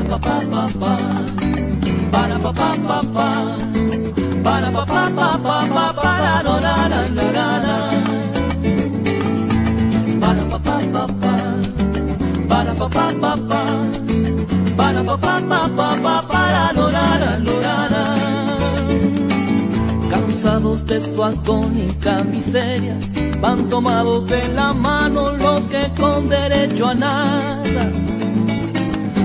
pa pa pa pa, para pa pa pa pa, para pa pa pa pa pa, para no la la la la, para pa pa pa pa, para pa pa pa pa, para pa pa pa pa pa, para no la la la la. Cansados de su agónica miseria, van tomados de la mano los que con derecho a nada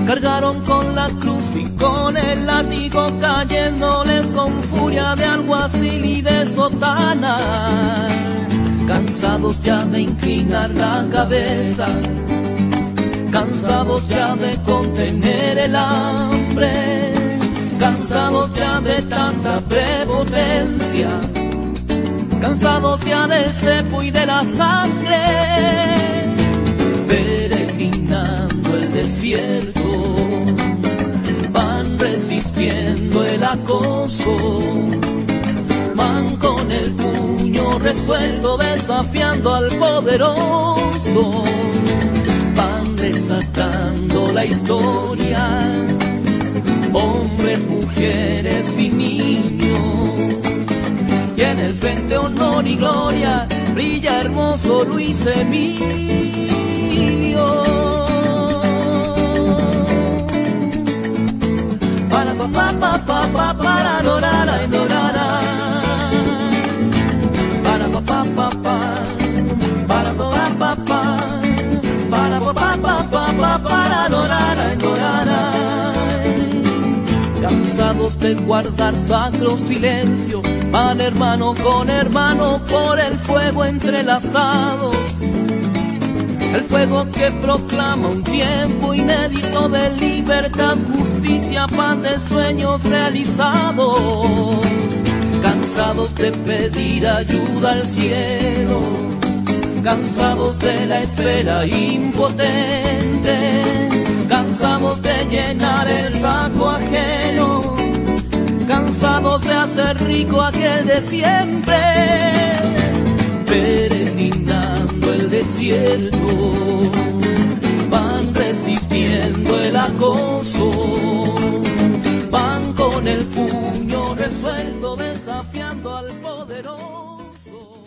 cargaron con la cruz y con el látigo, cayéndoles con furia de alguacil y de sotana. Cansados ya de inclinar la cabeza, cansados ya de contener el hambre, cansados ya de tanta prepotencia, cansados ya del cepo y de la sangre, peregrinando el desierto, van resistiendo el acoso, van con el puño resuelto desafiando al poderoso, van desatando la historia, hombres, mujeres y niños, y en el frente honor y gloria brilla hermoso Luis Emilio. Para pa pa pa pa pa, para lorara y lorara, para pa pa pa pa, para pa pa pa, para pa pa pa pa, para lorara y lorara. Cansados de guardar sacro silencio, van hermano con hermano por el fuego entrelazados, el fuego que proclama un tiempo inédito de libertad, justicia, paz, de sueños realizados. Cansados de pedir ayuda al cielo, cansados de la espera impotente, cansados de llenar el saco ajeno, cansados de hacer rico aquel de siempre, peregrinando el desierto, van resistiendo el acoso, van con el puño resuelto desafiando al poderoso.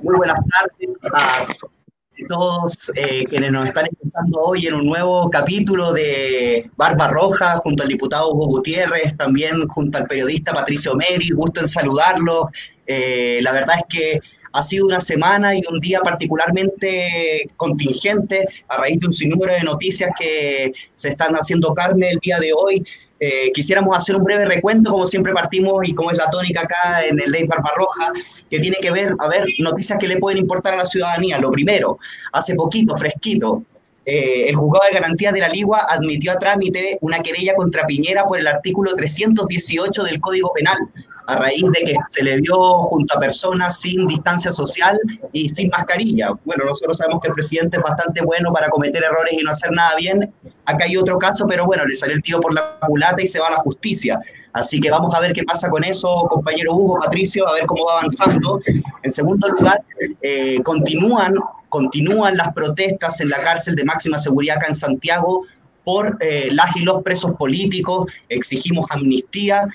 Muy buenas tardes a todos quienes nos están escuchando hoy en un nuevo capítulo de Barba Roja, junto al diputado Hugo Gutiérrez, también junto al periodista Patricio Meri. Gusto en saludarlos. La verdad es que ha sido una semana y un día particularmente contingente a raíz de un sinnúmero de noticias que se están haciendo carne el día de hoy. Quisiéramos hacer un breve recuento, como siempre partimos y como es la tónica acá en el Ley Barbarroja, que tiene que ver, noticias que le pueden importar a la ciudadanía. Lo primero, hace poquito, fresquito, el Juzgado de Garantías de la Ligua admitió a trámite una querella contra Piñera por el artículo 318 del Código Penal, a raíz de que se le vio junto a personas sin distancia social y sin mascarilla. Bueno, nosotros sabemos que el presidente es bastante bueno para cometer errores y no hacer nada bien. Acá hay otro caso, pero bueno, le salió el tiro por la culata y se va a la justicia. Así que vamos a ver qué pasa con eso, compañero Hugo, Patricio, a ver cómo va avanzando. En segundo lugar, continúan las protestas en la cárcel de máxima seguridad acá en Santiago por las y los presos políticos. Exigimos amnistía,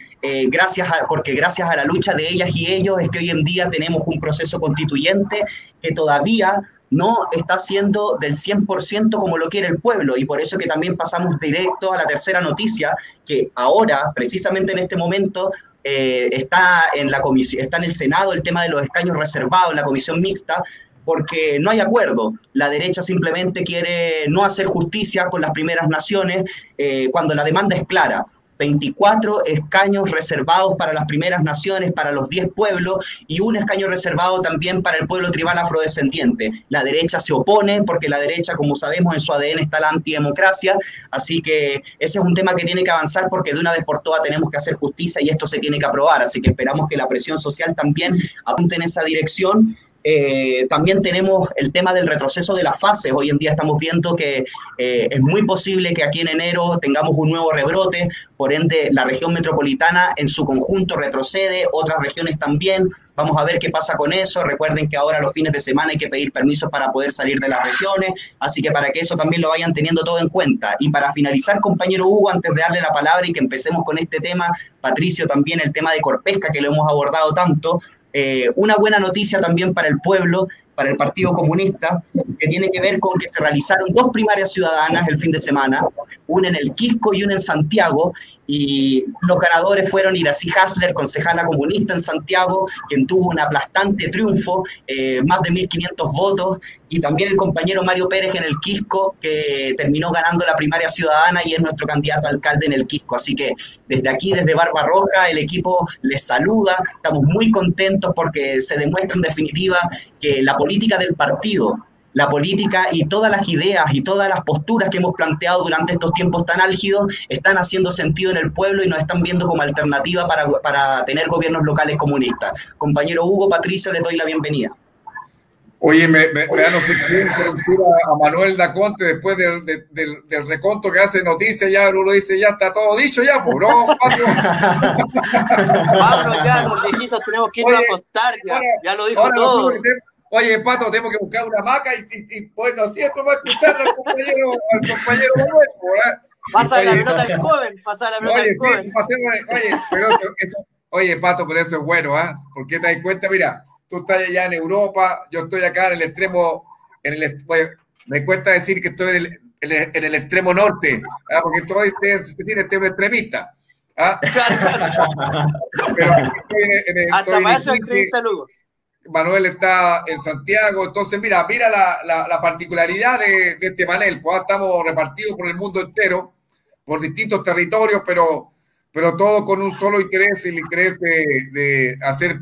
porque gracias a la lucha de ellas y ellos es que hoy en día tenemos un proceso constituyente que todavía no está siendo del 100% como lo quiere el pueblo, y por eso que también pasamos directo a la tercera noticia, que ahora, precisamente en este momento, está en el Senado el tema de los escaños reservados en la comisión mixta, porque no hay acuerdo. La derecha simplemente quiere no hacer justicia con las primeras naciones cuando la demanda es clara. 24 escaños reservados para las primeras naciones, para los 10 pueblos, y un escaño reservado también para el pueblo tribal afrodescendiente. La derecha se opone porque la derecha, como sabemos, en su ADN está la antidemocracia, así que ese es un tema que tiene que avanzar porque de una vez por todas tenemos que hacer justicia y esto se tiene que aprobar, así que esperamos que la presión social también apunte en esa dirección. También tenemos el tema del retroceso de las fases. Hoy en día estamos viendo que es muy posible que aquí en enero tengamos un nuevo rebrote, por ende la región metropolitana en su conjunto retrocede, otras regiones también. Vamos a ver qué pasa con eso. Recuerden que ahora los fines de semana hay que pedir permisos para poder salir de las regiones, así que para que eso también lo vayan teniendo todo en cuenta. Y para finalizar, compañero Hugo, antes de darle la palabra y que empecemos con este tema, Patricio, también el tema de Corpesca, que lo hemos abordado tanto, una buena noticia también para el pueblo, para el Partido Comunista, que tiene que ver con que se realizaron 2 primarias ciudadanas el fin de semana, una en el Quisco y una en Santiago, y los ganadores fueron Iracy Hasler, concejala comunista en Santiago, quien tuvo un aplastante triunfo, más de 1.500 votos, y también el compañero Mario Pérez en el Quisco, que terminó ganando la primaria ciudadana y es nuestro candidato a alcalde en el Quisco. Así que desde aquí, desde Barbarroja, el equipo les saluda, estamos muy contentos porque se demuestra en definitiva que la política del partido, la política y todas las ideas y todas las posturas que hemos planteado durante estos tiempos tan álgidos están haciendo sentido en el pueblo y nos están viendo como alternativa para tener gobiernos locales comunistas. Compañero Hugo, Patricio, les doy la bienvenida. Oye, me da no sé qué interrumpir a Manuel Daconte después del reconto que hace noticias, ya uno dice, ya está todo dicho ya, pues, ¿no, Pato? Pablo, ya los viejitos tenemos que ir a acostar, ya lo dijo todo. Oye, Pato, tenemos que buscar una hamaca y bueno, siempre va a escuchar al compañero Manuel, ¿verdad? Pasa la pelota al joven, pasa la pelota al joven. Oye, Pato, pero eso es bueno, ¿ah? Porque te das cuenta, mira, tú estás allá en Europa, yo estoy acá en el extremo, me cuesta decir que estoy en el extremo norte, ¿ah? Porque todo se tiene un extremista. ¿Ah? Pero hasta para eso entrevista Lugo. Manuel está en Santiago, entonces mira la particularidad de este panel, pues estamos repartidos por el mundo entero, por distintos territorios, pero todo con un solo interés, el interés de hacer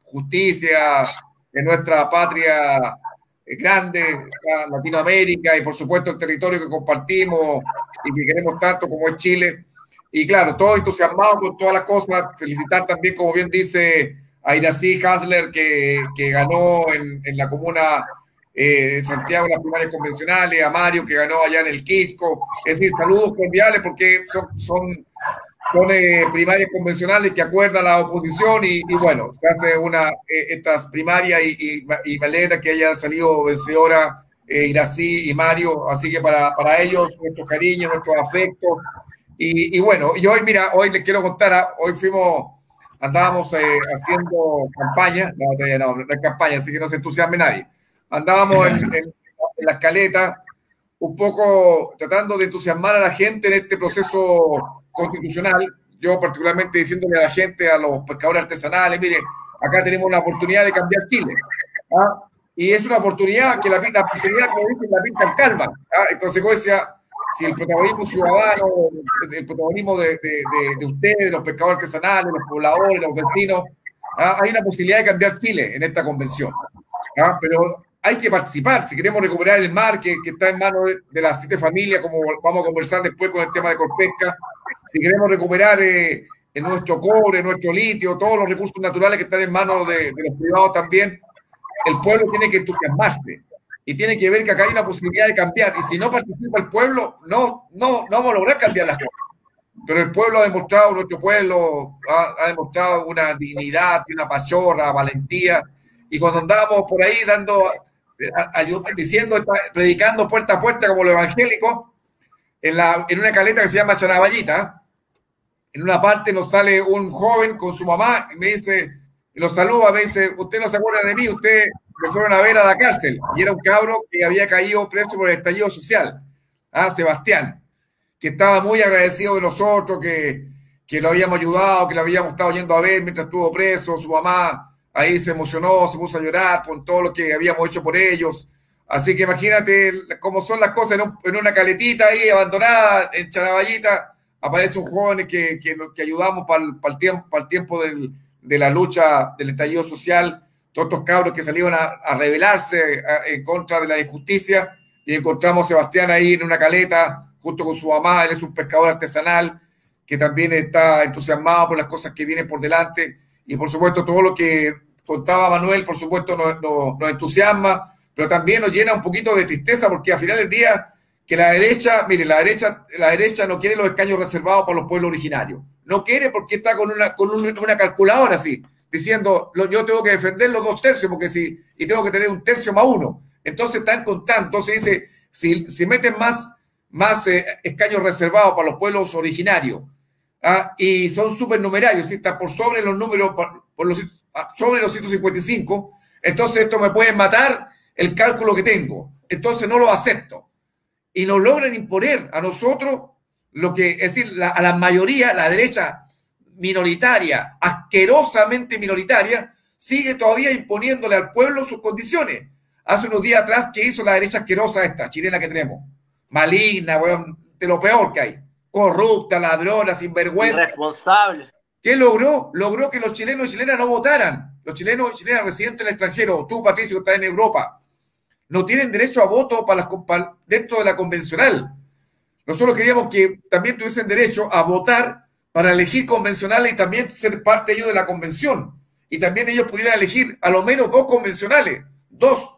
justicia en nuestra patria grande, Latinoamérica, y por supuesto el territorio que compartimos y que queremos tanto como es Chile. Y claro, todos entusiasmados con todas las cosas. Felicitar también, como bien dice, a Iracy Hasler, que ganó en la comuna de Santiago en las primarias convencionales, a Mario, que ganó allá en el Quisco. Es decir, saludos cordiales porque son primarias convencionales que acuerda la oposición y bueno, se hace estas primarias y me alegra que haya salido vencedora Iracy y Mario, así que para ellos nuestro cariño, nuestro afecto y bueno, y hoy mira, hoy les quiero contar, hoy andábamos haciendo campaña, no es campaña, así que no se entusiasme nadie, andábamos en la escaleta un poco tratando de entusiasmar a la gente en este proceso constitucional, yo particularmente diciéndole a la gente, a los pescadores artesanales, miren, acá tenemos una oportunidad de cambiar Chile, ¿ah? Y es una oportunidad que la pinta en calma, ¿ah? En consecuencia, si el protagonismo ciudadano, el protagonismo de ustedes, de los pescadores artesanales, los pobladores, los vecinos, ¿ah? Hay una posibilidad de cambiar Chile en esta convención, ¿ah? Pero hay que participar, si queremos recuperar el mar que está en manos de las 7 familias, como vamos a conversar después con el tema de Corpesca, si queremos recuperar nuestro cobre, nuestro litio, todos los recursos naturales que están en manos de los privados también, el pueblo tiene que entusiasmarse y tiene que ver que acá hay una posibilidad de cambiar, y si no participa el pueblo, no vamos a lograr cambiar las cosas. Pero el pueblo ha demostrado, nuestro pueblo ha demostrado una dignidad, una pachorra, valentía, y cuando andábamos por ahí predicando puerta a puerta como los evangélicos, en una caleta que se llama Chanaballita, en una parte nos sale un joven con su mamá y me dice, lo saluda, me dice, usted no se acuerda de mí, usted me fueron a ver a la cárcel, y era un cabro que había caído preso por el estallido social, Sebastián, que estaba muy agradecido de nosotros, que lo habíamos ayudado, que lo habíamos estado yendo a ver mientras estuvo preso, su mamá ahí se emocionó, se puso a llorar por todo lo que habíamos hecho por ellos. Así que imagínate cómo son las cosas en una caletita ahí abandonada en Chanaballita. Aparece un joven que ayudamos para el tiempo de la lucha del estallido social. Todos estos cabros que salieron a rebelarse en contra de la injusticia. Y encontramos a Sebastián ahí en una caleta junto con su mamá. Él es un pescador artesanal que también está entusiasmado por las cosas que vienen por delante. Y por supuesto todo lo que contaba Manuel, por supuesto, nos entusiasma, pero también nos llena un poquito de tristeza, porque al final del día, que la derecha, mire, la derecha no quiere los escaños reservados para los pueblos originarios. No quiere porque está con una calculadora así, diciendo, yo tengo que defender los 2 tercios, y tengo que tener 1 tercio más 1. Entonces están contando, entonces dice, si meten más escaños reservados para los pueblos originarios, y son supernumerarios, ¿sí? Está por sobre los números, sobre los 155, entonces esto me puede matar el cálculo que tengo, entonces no lo acepto. Y nos logran imponer a nosotros lo que, es decir, a la mayoría, la derecha minoritaria, asquerosamente minoritaria, sigue todavía imponiéndole al pueblo sus condiciones. Hace unos días atrás, ¿qué hizo la derecha asquerosa esta, chilena que tenemos? Maligna, bueno, de lo peor que hay. Corrupta, ladrona, sinvergüenza. Irresponsable. ¿Qué logró? Logró que los chilenos y chilenas no votaran. Los chilenos y chilenas residentes en el extranjero, tú, Patricio, que estás en Europa, no tienen derecho a voto dentro de la convencional. Nosotros queríamos que también tuviesen derecho a votar para elegir convencionales y también ser parte ellos de la convención. Y también ellos pudieran elegir a lo menos 2 convencionales. Dos,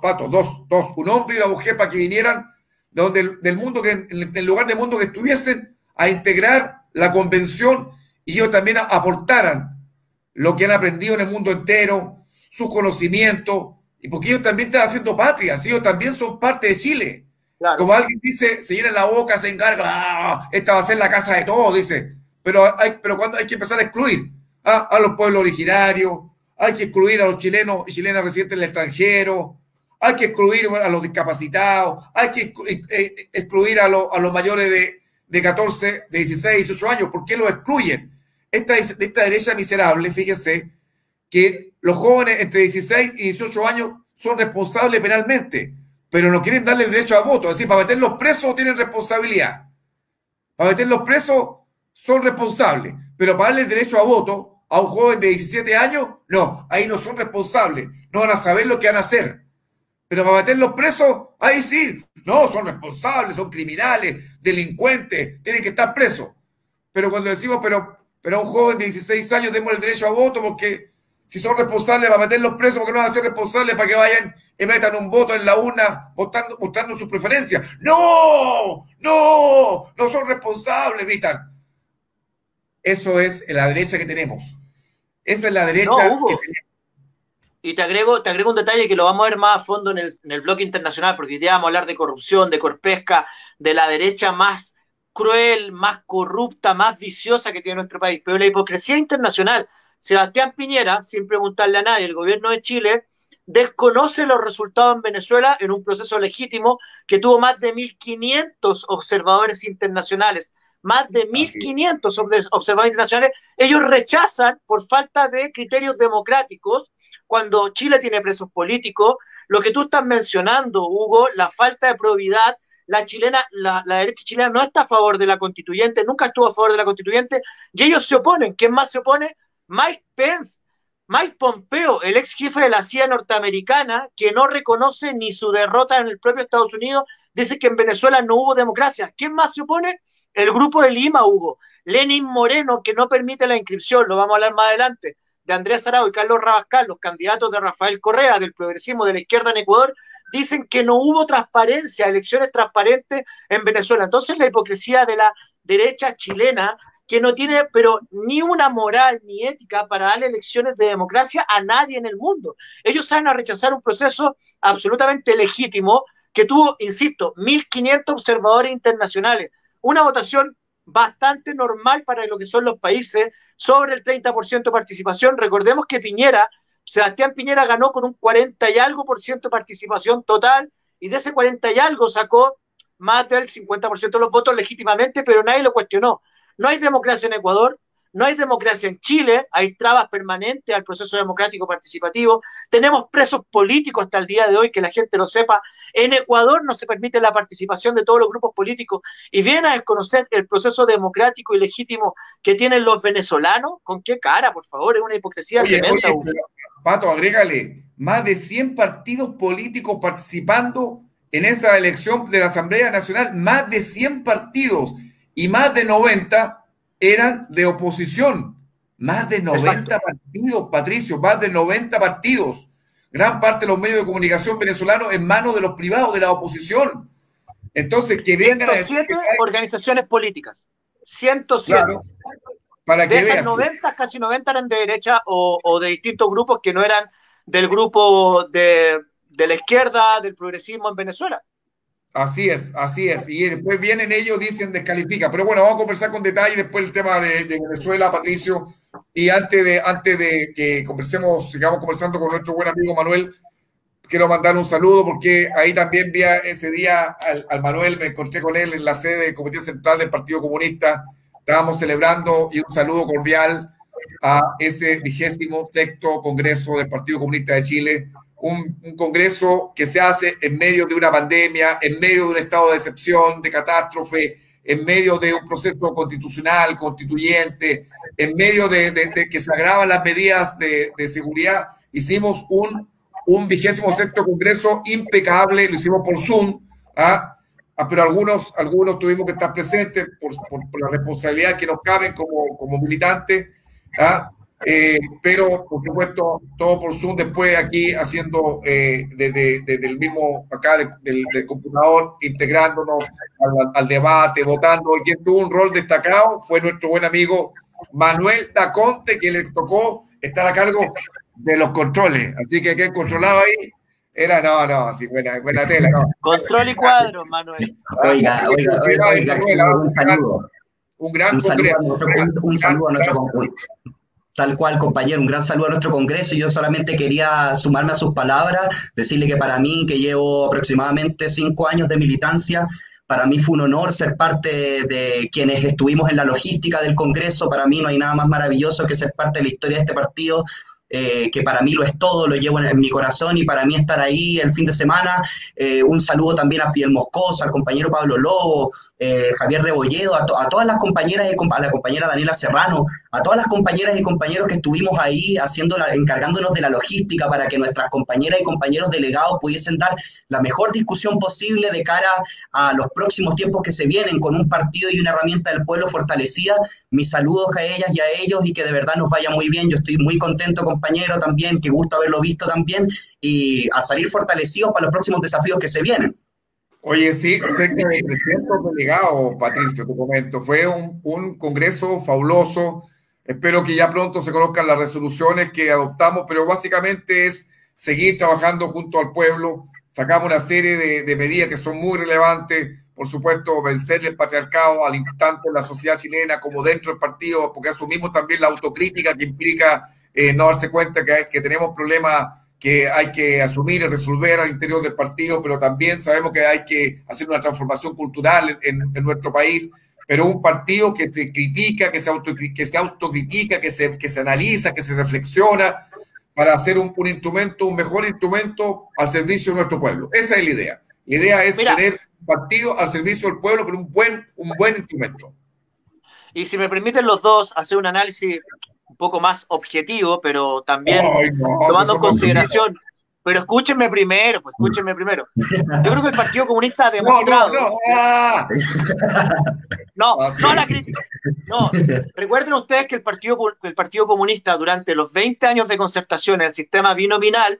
Pato, dos. Un hombre y una mujer para que vinieran del mundo, del lugar del mundo que estuviesen a integrar la convención y ellos también aportaran lo que han aprendido en el mundo entero, sus conocimientos, y porque ellos también están haciendo patria, ellos también son parte de Chile. Claro. Como alguien dice, se llena la boca, se encarga, esta va a ser la casa de todos, dice. Pero cuando hay que empezar a excluir a los pueblos originarios, hay que excluir a los chilenos y chilenas residentes en el extranjero, hay que excluir a los discapacitados, hay que excluir a los mayores de 14, de 16, 18 años. ¿Por qué los excluyen? Esta derecha miserable, fíjense, que los jóvenes entre 16 y 18 años son responsables penalmente, pero no quieren darle el derecho a voto. Es decir, para meterlos presos tienen responsabilidad. Para meterlos presos son responsables, pero para darle el derecho a voto a un joven de 17 años, no, ahí no son responsables, no van a saber lo que van a hacer. Pero para meterlos presos, ahí sí, no, son responsables, son criminales, delincuentes, tienen que estar presos. Pero cuando decimos, pero a un joven de 16 años demos el derecho a voto, porque si son responsables para meterlos presos, porque no van a ser responsables para que vayan y metan un voto en la urna mostrando sus preferencias. ¡No! No son responsables, gritan. Eso es la derecha que tenemos. Esa es la derecha que tenemos. Y te agrego un detalle que lo vamos a ver más a fondo en el bloque internacional, porque hoy día vamos a hablar de corrupción, de corpesca, de la derecha más cruel, más corrupta, más viciosa que tiene nuestro país. Pero la hipocresía internacional, Sebastián Piñera, sin preguntarle a nadie, el gobierno de Chile, desconoce los resultados en Venezuela en un proceso legítimo que tuvo más de 1.500 observadores internacionales. Más de 1.500 observadores internacionales. Ellos rechazan, por falta de criterios democráticos, cuando Chile tiene presos políticos, lo que tú estás mencionando, Hugo, la falta de probidad, la derecha chilena no está a favor de la constituyente, nunca estuvo a favor de la constituyente, y ellos se oponen. ¿Quién más se opone? Mike Pence, Mike Pompeo, el ex jefe de la CIA norteamericana, que no reconoce ni su derrota en el propio Estados Unidos, dice que en Venezuela no hubo democracia. ¿Quién más se opone? El Grupo de Lima, Hugo. Lenín Moreno, que no permite la inscripción, lo vamos a hablar más adelante, de Andrés Arauz y Carlos Rabascal, los candidatos de Rafael Correa, del progresismo de la izquierda en Ecuador, dicen que no hubo transparencia, elecciones transparentes en Venezuela. Entonces la hipocresía de la derecha chilena, que no tiene pero ni una moral ni ética para darle elecciones de democracia a nadie en el mundo. Ellos saben a rechazar un proceso absolutamente legítimo que tuvo, insisto, 1.500 observadores internacionales, una votación bastante normal para lo que son los países, sobre el 30% de participación. Recordemos que Sebastián Piñera ganó con un 40 y algo % de participación total, y de ese 40 y algo sacó más del 50% de los votos legítimamente, pero nadie lo cuestionó. No hay democracia en Ecuador, no hay democracia en Chile, hay trabas permanentes al proceso democrático participativo, tenemos presos políticos hasta el día de hoy, que la gente lo sepa. En Ecuador no se permite la participación de todos los grupos políticos, y vienen a desconocer el proceso democrático y legítimo que tienen los venezolanos. ¿Con qué cara, por favor? Es una hipocresía tremenda. Pato, agrégale, más de 100 partidos políticos participando en esa elección de la Asamblea Nacional, más de 100 partidos, y más de 90 eran de oposición. Más de 90 partidos, Patricio, más de 90 partidos. Gran parte de los medios de comunicación venezolanos en manos de los privados, de la oposición. Entonces, que vengan a decir 107 organizaciones políticas. 107. Claro, para que de esas vean. 90, casi 90 eran de derecha o de distintos grupos que no eran del grupo de la izquierda, del progresismo en Venezuela. Así es, así es. Y después vienen ellos, dicen descalifica. Pero bueno, vamos a conversar con detalle después el tema de Venezuela, Patricio. Y antes de que conversemos, sigamos conversando con nuestro buen amigo Manuel, quiero mandar un saludo porque ahí también vi ese día al Manuel, me encontré con él en la sede del Comité Central del Partido Comunista. Estábamos celebrando y un saludo cordial a ese 26º Congreso del Partido Comunista de Chile. Un congreso que se hace en medio de una pandemia, en medio de un estado de excepción, de catástrofe, en medio de un proceso constitucional, constituyente, en medio de que se agravan las medidas de seguridad. Hicimos un 26º Congreso impecable, lo hicimos por Zoom, pero algunos tuvimos que estar presentes por la responsabilidad que nos caben como militantes, pero por supuesto todo por Zoom, después aquí haciendo desde el mismo acá del computador, integrándonos al debate, votando. Y quien tuvo un rol destacado fue nuestro buen amigo Manuel Daconte, que le tocó estar a cargo de los controles, así que quien controlaba ahí era, sí, buena tela, no. Control y cuadro, Manuel. Oiga, un saludo. Un gran congreso. Un saludo a nuestro congreso. Tal cual, compañero, un gran saludo a nuestro congreso. Y yo solamente quería sumarme a sus palabras, decirle que para mí, que llevo aproximadamente 5 años de militancia, para mí fue un honor ser parte de quienes estuvimos en la logística del congreso. Para mí no hay nada más maravilloso que ser parte de la historia de este partido, que para mí lo es todo, lo llevo en mi corazón, y para mí estar ahí el fin de semana. Un saludo también a Fidel Moscoso, al compañero Pablo Lobo, Javier Rebolledo, a todas las compañeras, a la compañera Daniela Serrano, a todas las compañeras y compañeros que estuvimos ahí encargándonos de la logística para que nuestras compañeras y compañeros delegados pudiesen dar la mejor discusión posible de cara a los próximos tiempos que se vienen, con un partido y una herramienta del pueblo fortalecida. Mis saludos a ellas y a ellos, y que de verdad nos vaya muy bien. Yo estoy muy contento, compañero, también, que gusto haberlo visto también, y a salir fortalecidos para los próximos desafíos que se vienen. Oye, sí, sé que el presidente delegado, Patricio, te comento, fue un congreso fabuloso. Espero que ya pronto se conozcan las resoluciones que adoptamos, pero básicamente es seguir trabajando junto al pueblo. Sacamos una serie de medidas que son muy relevantes. Por supuesto, vencer el patriarcado al instante en la sociedad chilena como dentro del partido, porque asumimos también la autocrítica que implica no darse cuenta que tenemos problemas que hay que asumir y resolver al interior del partido, pero también sabemos que hay que hacer una transformación cultural en nuestro país. Pero un partido que se critica, que se autocritica, que se analiza, que se reflexiona para hacer un mejor instrumento al servicio de nuestro pueblo. Esa es la idea. La idea es tener un partido al servicio del pueblo, pero un buen instrumento. Y si me permiten los dos hacer un análisis un poco más objetivo, pero también tomando en consideración... Pero escúchenme primero, Yo creo que el Partido Comunista ha demostrado... No la crítica. No, recuerden ustedes que el Partido Comunista durante los 20 años de concertación en el sistema binominal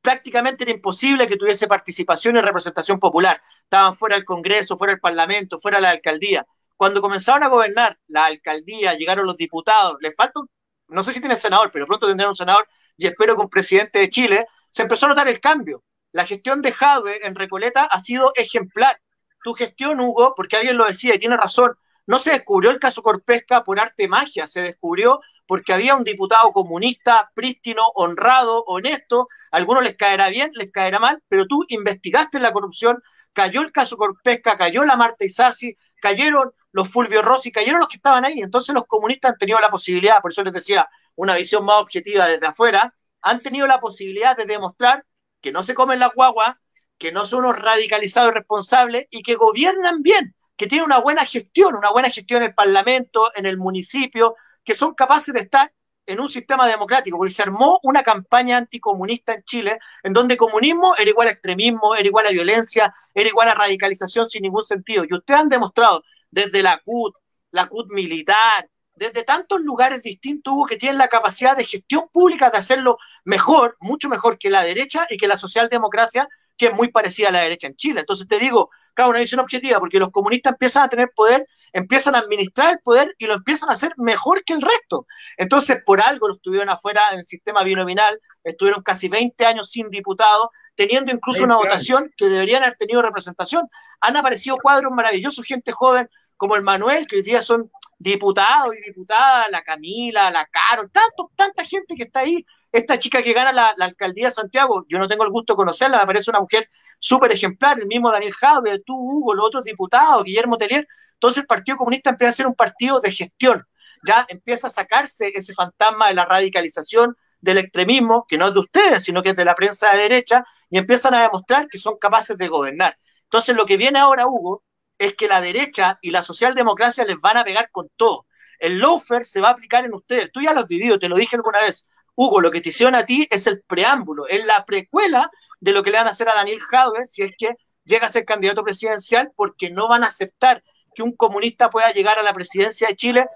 prácticamente era imposible que tuviese participación y representación popular. Estaban fuera del Congreso, fuera del Parlamento, fuera de la alcaldía. Cuando comenzaron a gobernar la alcaldía, llegaron los diputados, les falta no sé si tiene senador, pero pronto tendrán un senador, y espero que un presidente de Chile. Se empezó a notar el cambio. La gestión de Jadwe en Recoleta ha sido ejemplar. Tu gestión, Hugo, porque alguien lo decía y tiene razón, no se descubrió el caso Corpesca por arte de magia, se descubrió porque había un diputado comunista, prístino, honrado, honesto. A algunos les caerá bien, les caerá mal, pero tú investigaste la corrupción, cayó el caso Corpesca, cayó la Marta Isasi, cayeron los Fulvio Rossi, cayeron los que estaban ahí. Entonces los comunistas han tenido la posibilidad, por eso les decía, una visión más objetiva desde afuera, han tenido la posibilidad de demostrar que no se comen las guaguas, que no son unos radicalizados irresponsables y que gobiernan bien, que tienen una buena gestión en el Parlamento, en el municipio, que son capaces de estar en un sistema democrático, porque se armó una campaña anticomunista en Chile, en donde comunismo era igual a extremismo, era igual a violencia, era igual a radicalización sin ningún sentido. Y ustedes han demostrado desde la CUT militar, desde tantos lugares distintos, Hugo, que tienen la capacidad de gestión pública de hacerlo mejor, mucho mejor que la derecha y que la socialdemocracia, que es muy parecida a la derecha en Chile. Entonces te digo, claro, una visión objetiva, porque los comunistas empiezan a tener poder, empiezan a administrar el poder y lo empiezan a hacer mejor que el resto. Entonces, por algo los tuvieron afuera en el sistema binominal, estuvieron casi 20 años sin diputados, teniendo incluso una votación que deberían haber tenido representación. Han aparecido cuadros maravillosos, gente joven como el Manuel, que hoy día son diputados y diputadas, la Camila, la Carol, tanta gente que está ahí. Esta chica que gana la alcaldía de Santiago, yo no tengo el gusto de conocerla, me parece una mujer súper ejemplar, el mismo Daniel Jadwe, tú, Hugo, los otros diputados, Guillermo Tellier. Entonces el Partido Comunista empieza a ser un partido de gestión, ya empieza a sacarse ese fantasma de la radicalización, del extremismo, que no es de ustedes, sino que es de la prensa de derecha, y empiezan a demostrar que son capaces de gobernar. Entonces lo que viene ahora, Hugo, es que la derecha y la socialdemocracia les van a pegar con todo. El lawfare se va a aplicar en ustedes. Tú ya lo has vivido, te lo dije alguna vez. Hugo, lo que te hicieron a ti es el preámbulo, es la precuela de lo que le van a hacer a Daniel Jadwe si es que llega a ser candidato presidencial, porque no van a aceptar que un comunista pueda llegar a la presidencia de Chile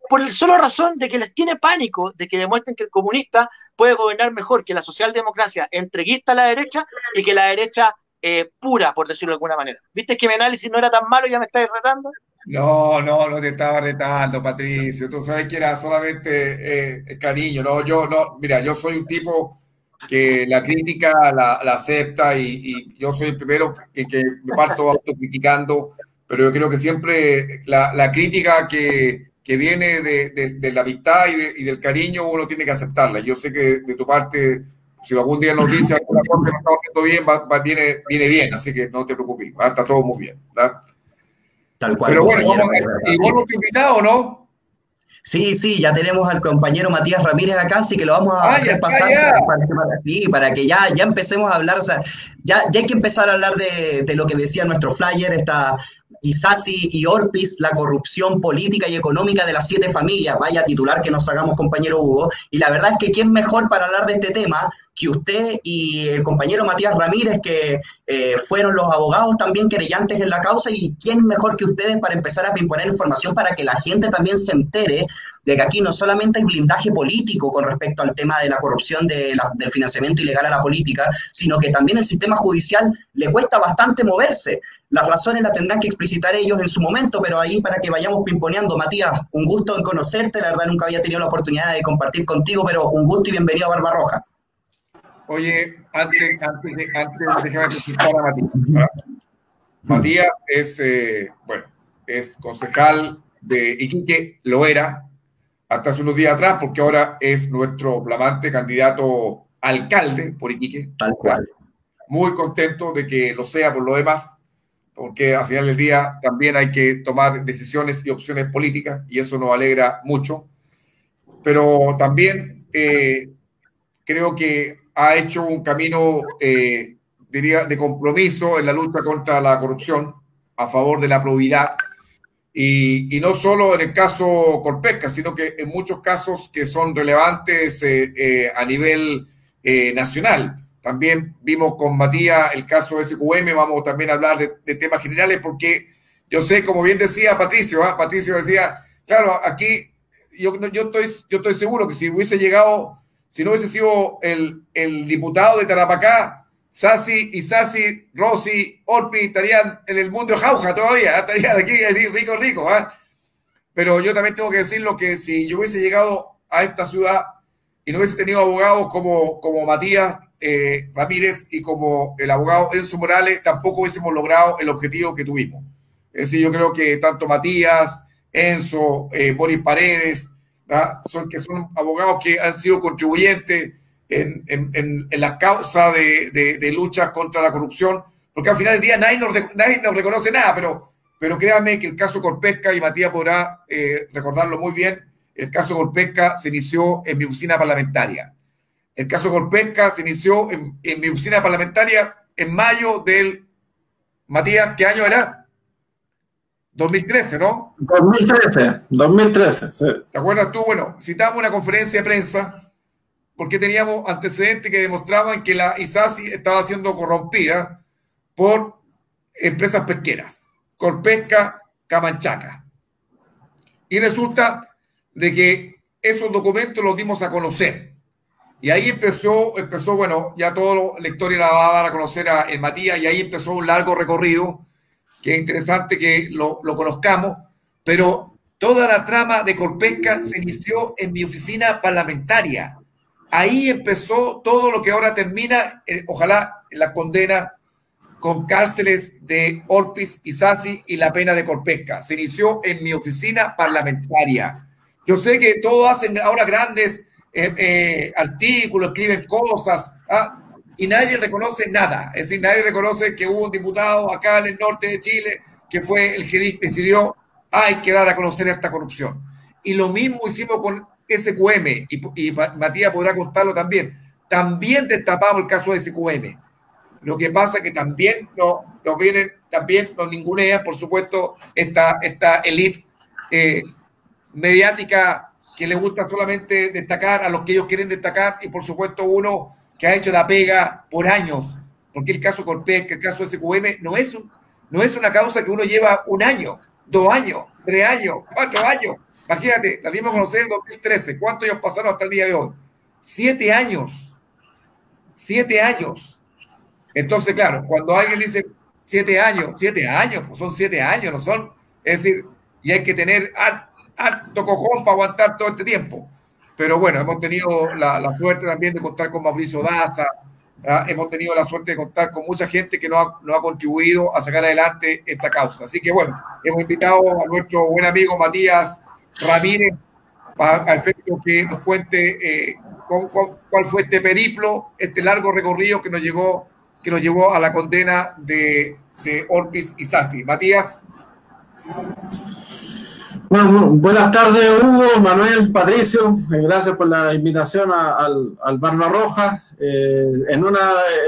por la sola razón de que les tiene pánico de que demuestren que el comunista puede gobernar mejor que la socialdemocracia entreguista a la derecha y que la derecha pura, por decirlo de alguna manera. ¿Viste que mi análisis no era tan malo y ya me estáis retando? No te estaba retando, Patricio. Tú sabes que era solamente cariño. Mira, yo soy un tipo que la crítica la acepta y yo soy el primero que me parto autocriticando, pero yo creo que siempre la crítica que viene de la amistad y del cariño uno tiene que aceptarla. Yo sé que de tu parte, si algún día nos dice alguna cosa que no estamos haciendo bien, viene bien, así que no te preocupes, está todo muy bien, ¿verdad? Tal cual. Pero bueno, ¿y vos nuestro invitado, no? Sí, ya tenemos al compañero Matías Ramírez acá, así que lo vamos a hacer pasar para que ya empecemos a hablar, o sea, ya hay que empezar a hablar de lo que decía nuestro flyer, esta Isasi y Orpiz, la corrupción política y económica de las 7 familias, vaya titular que nos hagamos, compañero Hugo, y la verdad es que quién mejor para hablar de este tema que usted y el compañero Matías Ramírez, que fueron los abogados también querellantes en la causa, y quién mejor que ustedes para empezar a imponer información para que la gente también se entere de que aquí no solamente hay blindaje político con respecto al tema de la corrupción del financiamiento ilegal a la política, sino que también el sistema judicial le cuesta bastante moverse. Las razones las tendrán que explicitar ellos en su momento, pero ahí para que vayamos pimponeando. Matías, un gusto en conocerte, la verdad nunca había tenido la oportunidad de compartir contigo, pero un gusto y bienvenido a Barbarroja. Oye, antes déjame presentar a Matías. Matías es concejal de Iquique, lo era hasta hace unos días atrás, porque ahora es nuestro flamante candidato alcalde por Iquique. Tal cual. Muy contento de que lo sea por lo demás, porque al final del día también hay que tomar decisiones y opciones políticas, y eso nos alegra mucho. Pero también creo que ha hecho un camino, diría, de compromiso en la lucha contra la corrupción, a favor de la probidad, y no solo en el caso Corpesca, sino que en muchos casos que son relevantes a nivel nacional. También vimos con Matías el caso SQM, vamos también a hablar de temas generales, porque yo sé, como bien decía Patricio, Patricio decía, claro, aquí yo estoy seguro que si no hubiese sido el diputado de Tarapacá, Isasi, Rossi, Orpi, estarían en el mundo de jauja todavía, estarían aquí a decir rico, Pero yo también tengo que decirlo que si yo hubiese llegado a esta ciudad y no hubiese tenido abogados como Matías Ramírez y como el abogado Enzo Morales, tampoco hubiésemos logrado el objetivo que tuvimos. Es decir, yo creo que tanto Matías, Enzo, Boris Paredes, son abogados que han sido contribuyentes en la causa de lucha contra la corrupción, porque al final del día nadie nos reconoce nada, pero créanme que el caso Corpesca, y Matías podrá recordarlo muy bien, el caso Corpesca se inició en mi oficina parlamentaria. El caso Corpesca se inició en mi oficina parlamentaria en mayo del... Matías, ¿qué año era? 2013, ¿no? 2013, sí. ¿Te acuerdas tú? Bueno, citábamos una conferencia de prensa porque teníamos antecedentes que demostraban que la Isasi estaba siendo corrompida por empresas pesqueras, Corpesca, Camanchaca. Y resulta de que esos documentos los dimos a conocer. Y ahí empezó, bueno, ya toda la historia la va a dar a conocer a el Matías, y ahí empezó un largo recorrido, que es interesante que lo conozcamos, pero toda la trama de Corpesca se inició en mi oficina parlamentaria. Ahí empezó todo lo que ahora termina, ojalá, en la condena con cárceles de Orpis y Sassi y la pena de Corpesca. Se inició en mi oficina parlamentaria. Yo sé que todos hacen ahora grandes artículos, escriben cosas, y nadie reconoce nada. Es decir, nadie reconoce que hubo un diputado acá en el norte de Chile que fue el que decidió, hay que dar a conocer esta corrupción. Y lo mismo hicimos con SQM, y Matías podrá contarlo también. También destapamos el caso de SQM. Lo que pasa es que también nos ningunean, por supuesto, esta élite mediática que le gusta solamente destacar a los que ellos quieren destacar, y por supuesto uno que ha hecho la pega por años, porque el caso Corpesca, el caso SQM, no es una causa que uno lleva 1 año, 2 años, 3 años, 4 años. Imagínate, la dimos a conocer en 2013. ¿Cuántos años pasaron hasta el día de hoy? 7 años. 7 años. Entonces, claro, cuando alguien dice 7 años, pues son 7 años, no son, es decir, y hay que tener harto cojón para aguantar todo este tiempo. Pero bueno, hemos tenido la suerte también de contar con Mauricio Daza, hemos tenido la suerte de contar con mucha gente que nos ha contribuido a sacar adelante esta causa. Así que bueno, hemos invitado a nuestro buen amigo Matías Ramírez a efecto que nos cuente cuál fue este periplo, este largo recorrido que nos llevó a la condena de Orpis y Sassi. Matías. Bueno, buenas tardes, Hugo, Manuel, Patricio. Javier por la invitación al Barbarroja.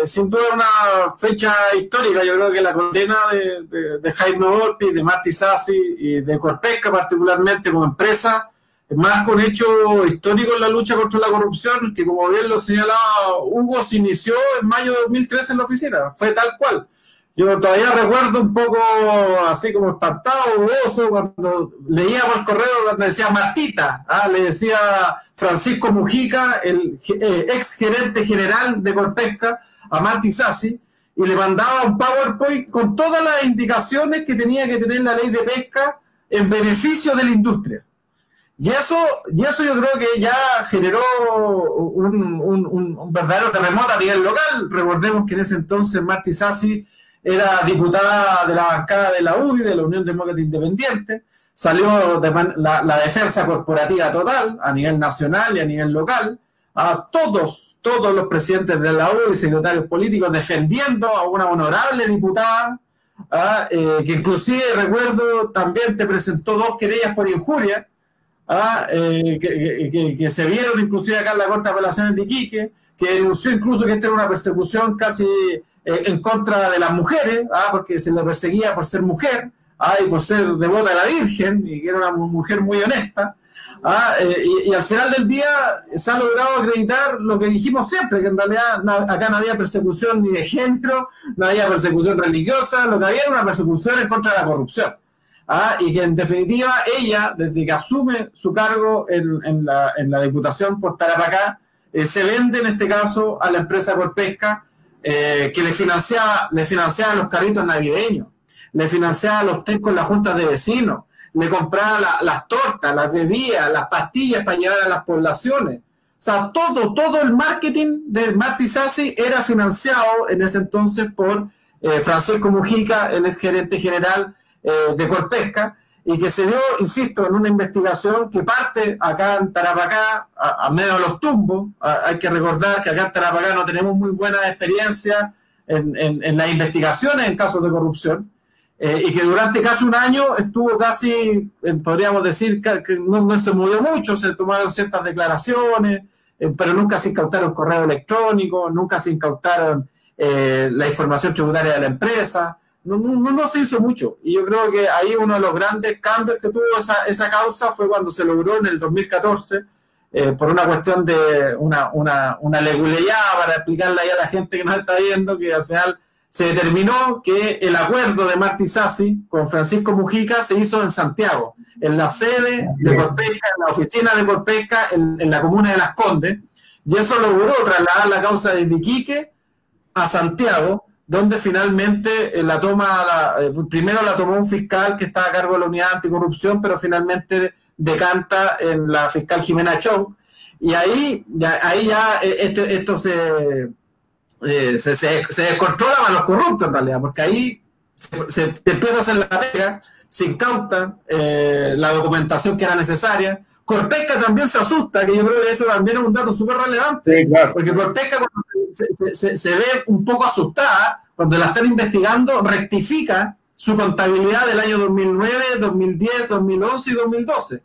Sin duda una fecha histórica. Yo creo que la condena de Jaime Orpis, de Martí Sassi y de Corpesca particularmente como empresa, más con hecho histórico en la lucha contra la corrupción, que como bien lo señalaba Hugo, se inició en mayo de 2013 en la oficina. Fue tal cual. Yo todavía recuerdo un poco así como espantado, dudoso, cuando leíamos el correo cuando decía Martita, le decía Francisco Mujica, el ex gerente general de Corpesca, a Martí Sassi, y le mandaba un PowerPoint con todas las indicaciones que tenía que tener la ley de pesca en beneficio de la industria. Y eso yo creo que ya generó un verdadero terremoto a nivel local. Recordemos que en ese entonces Martí Sassi era diputada de la bancada de la UDI, de la Unión Demócrata Independiente, salió la defensa corporativa total a nivel nacional y a nivel local, a todos los presidentes de la UDI y secretarios políticos defendiendo a una honorable diputada, que inclusive recuerdo también te presentó 2 querellas por injuria, que se vieron inclusive acá en la Corte de Apelaciones de Iquique, que denunció incluso que esta era una persecución casi en contra de las mujeres, porque se le perseguía por ser mujer, y por ser devota de la Virgen, y que era una mujer muy honesta, y al final del día se ha logrado acreditar lo que dijimos siempre, que en realidad acá no había persecución ni de género, no había persecución religiosa, lo que había era una persecución en contra de la corrupción. Y que en definitiva ella, desde que asume su cargo en la Diputación por Tarapacá, se vende en este caso a la empresa Corpesca, que le financiaba los carritos navideños, le financiaba los test con las juntas de vecinos, le compraba las tortas, las bebidas, las pastillas para llevar a las poblaciones. O sea, todo el marketing de Martí Sassi era financiado en ese entonces por Francisco Mujica, el ex gerente general de Corpesca, y que se dio, insisto, en una investigación que parte acá en Tarapacá, a medio de los tumbos. Hay que recordar que acá en Tarapacá no tenemos muy buena experiencia en las investigaciones en casos de corrupción, y que durante casi 1 año estuvo casi, podríamos decir, que no se movió mucho, se tomaron ciertas declaraciones, pero nunca se incautaron correo electrónico, nunca se incautaron la información tributaria de la empresa. No se hizo mucho, y yo creo que ahí uno de los grandes cambios que tuvo esa causa fue cuando se logró en el 2014, por una cuestión de una leguleyada, para explicarle ahí a la gente que nos está viendo, que al final se determinó que el acuerdo de Martí Sassi con Francisco Mujica se hizo en Santiago, en la sede de Corpesca, en la oficina de Corpesca, en la comuna de Las Condes, y eso logró trasladar la causa desde Iquique a Santiago, donde finalmente primero la tomó un fiscal que estaba a cargo de la unidad anticorrupción, pero finalmente decanta en la fiscal Jimena Chong, y ahí ya esto se descontrola a los corruptos en realidad, porque ahí se empieza a hacer la pega, se incauta la documentación que era necesaria. Corpesca también se asusta, que yo creo que eso también es un dato súper relevante, sí, claro. Porque Corpesca cuando se ve un poco asustada, cuando la están investigando, rectifica su contabilidad del año 2009, 2010, 2011 y 2012.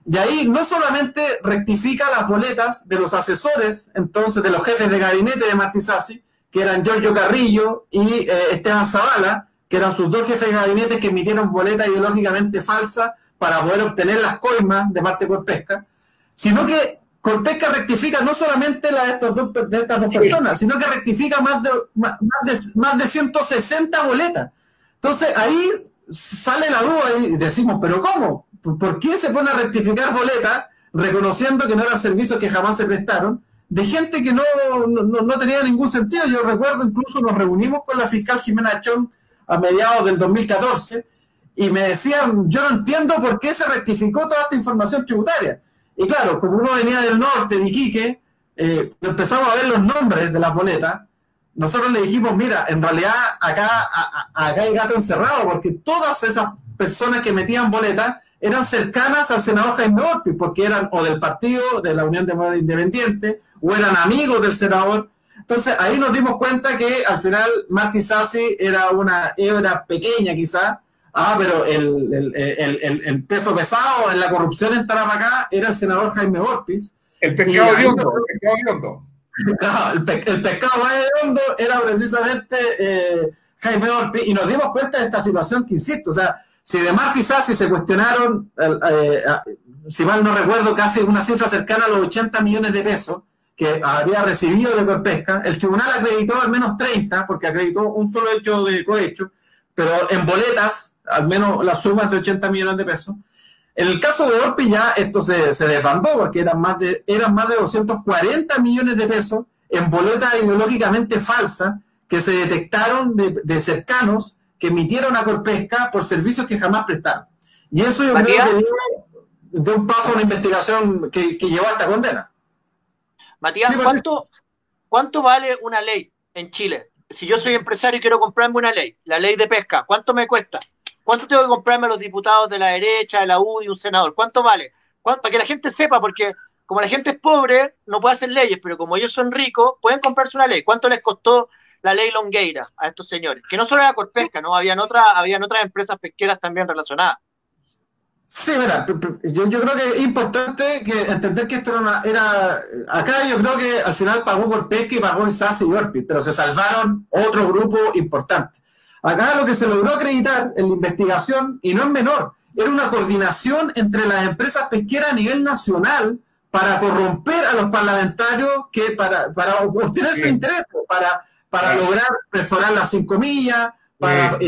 Y ahí no solamente rectifica las boletas de los asesores, entonces de los jefes de gabinete de Martí Sassi, que eran Giorgio Carrillo y Esteban Zavala, que eran sus dos jefes de gabinete que emitieron boletas ideológicamente falsas para poder obtener las coimas de parte de Corpesca, sino que Corpesca rectifica no solamente la de estas dos personas, sino que rectifica más de 160 boletas. Entonces ahí sale la duda y decimos, ¿pero cómo? ¿Por qué se pone a rectificar boletas reconociendo que no eran servicios que jamás se prestaron de gente que no tenía ningún sentido? Yo recuerdo, incluso nos reunimos con la fiscal Jimena Chong a mediados del 2014 y me decían, yo no entiendo por qué se rectificó toda esta información tributaria. Y claro, como uno venía del norte, de Iquique, empezamos a ver los nombres de las boletas. Nosotros le dijimos, mira, en realidad acá hay gato encerrado, porque todas esas personas que metían boletas eran cercanas al senador Jaime Orpiz, porque eran o del partido de la Unión Demócrata Independiente, o eran amigos del senador. Entonces ahí nos dimos cuenta que al final Martí Sassi era una hebra pequeña quizás, pero el peso pesado en la corrupción en Tarapacá era el senador Jaime Orpiz. El pescado de hondo, el pescado más hediondo era precisamente Jaime Orpiz, y nos dimos cuenta de esta situación que, insisto, o sea, si de Martí Sassi se cuestionaron, si mal no recuerdo, casi una cifra cercana a los 80 millones de pesos que habría recibido de Corpesca, el tribunal acreditó al menos 30, porque acreditó un solo hecho de cohecho, pero en boletas, al menos las sumas de 80 millones de pesos. En el caso de Orpiz ya esto se desbandó, porque eran más de 240 millones de pesos en boletas ideológicamente falsas que se detectaron de cercanos que emitieron a Corpesca por servicios que jamás prestaron. Y eso yo creo que dio un paso a una investigación que llevó a esta condena. Matías, sí, ¿cuánto vale una ley en Chile? Si yo soy empresario y quiero comprarme una ley, la ley de pesca, ¿cuánto me cuesta? ¿Cuánto tengo que comprarme a los diputados de la derecha, de la UDI, un senador? ¿Cuánto vale? Para que la gente sepa, porque como la gente es pobre, no puede hacer leyes, pero como ellos son ricos, pueden comprarse una ley. ¿Cuánto les costó la ley Longueira a estos señores? Que no solo era Corpesca, ¿no? Habían otras empresas pesqueras también relacionadas. Sí, mira, yo creo que es importante entender que esto acá yo creo que al final pagó Corpesca y pagó Sassi y Orpiz, pero se salvaron otro grupo importante. Acá lo que se logró acreditar en la investigación, y no es menor, era una coordinación entre las empresas pesqueras a nivel nacional para corromper a los parlamentarios que para obtener su interés, para lograr perforar las 5 millas, para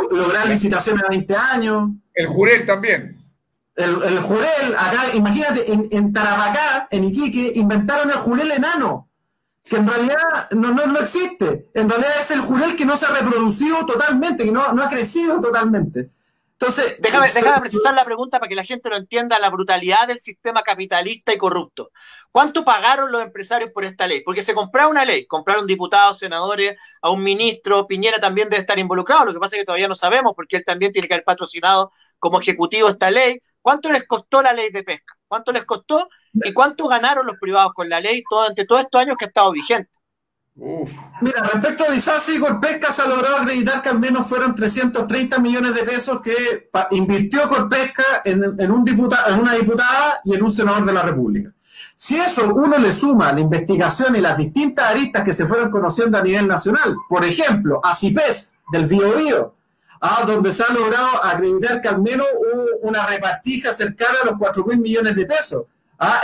lograr licitaciones a 20 años. El Jurel también. El Jurel, acá, imagínate, en Tarapacá, en Iquique, inventaron el Jurel enano, que en realidad no existe. En realidad es el Jurel que no se ha reproducido totalmente, que no ha crecido totalmente. Entonces, déjame precisar la pregunta para que la gente lo entienda, la brutalidad del sistema capitalista y corrupto. ¿Cuánto pagaron los empresarios por esta ley? Porque se compraba una ley, compraron diputados, senadores, a un ministro, Piñera también debe estar involucrado, lo que pasa es que todavía no sabemos, porque él también tiene que haber patrocinado como ejecutivo esta ley. ¿Cuánto les costó la ley de pesca? ¿Cuánto les costó? ¿Y cuánto ganaron los privados con la ley durante todos estos años que ha estado vigente? Mira, respecto a Sassi y Corpesca, se ha logrado acreditar que al menos fueron 330 millones de pesos que invirtió Corpesca en una diputada y en un senador de la República. Si eso uno le suma la investigación y las distintas aristas que se fueron conociendo a nivel nacional, por ejemplo, ACIPES del Biobío, donde se ha logrado acreditar que al menos hubo una repartija cercana a los 4.000 millones de pesos